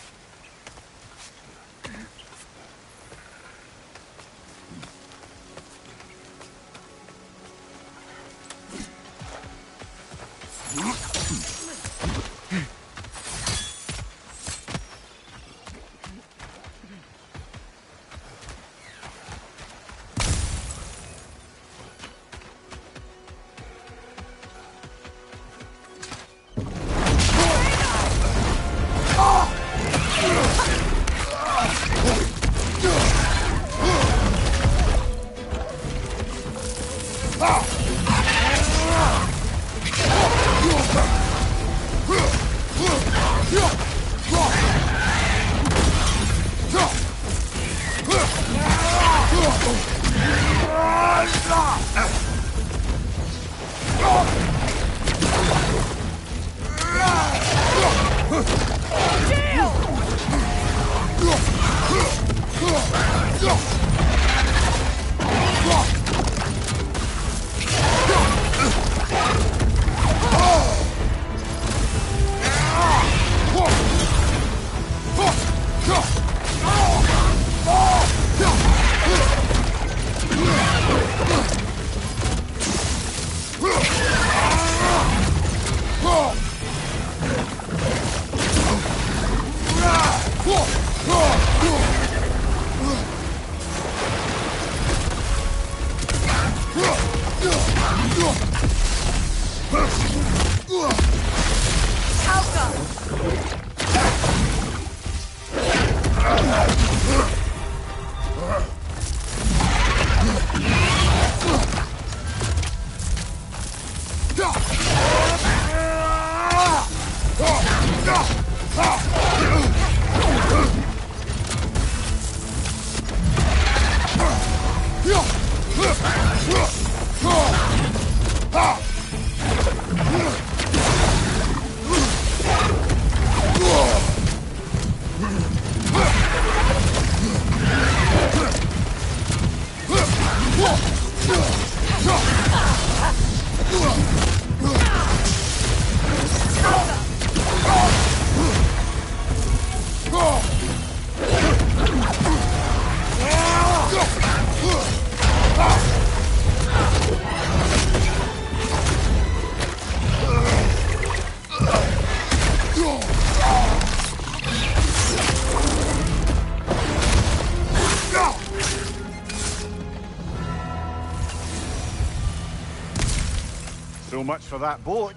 So much for that boat.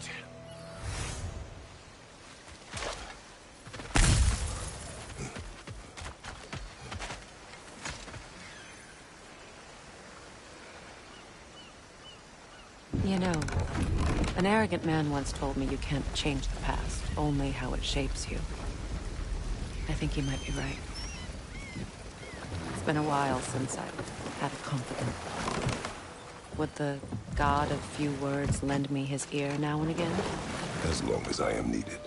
You know, an arrogant man once told me you can't change the past, only how it shapes you. I think he might be right. It's been a while since I've had a confidant. Would the god of few words lend me his ear now and again? As long as I am needed.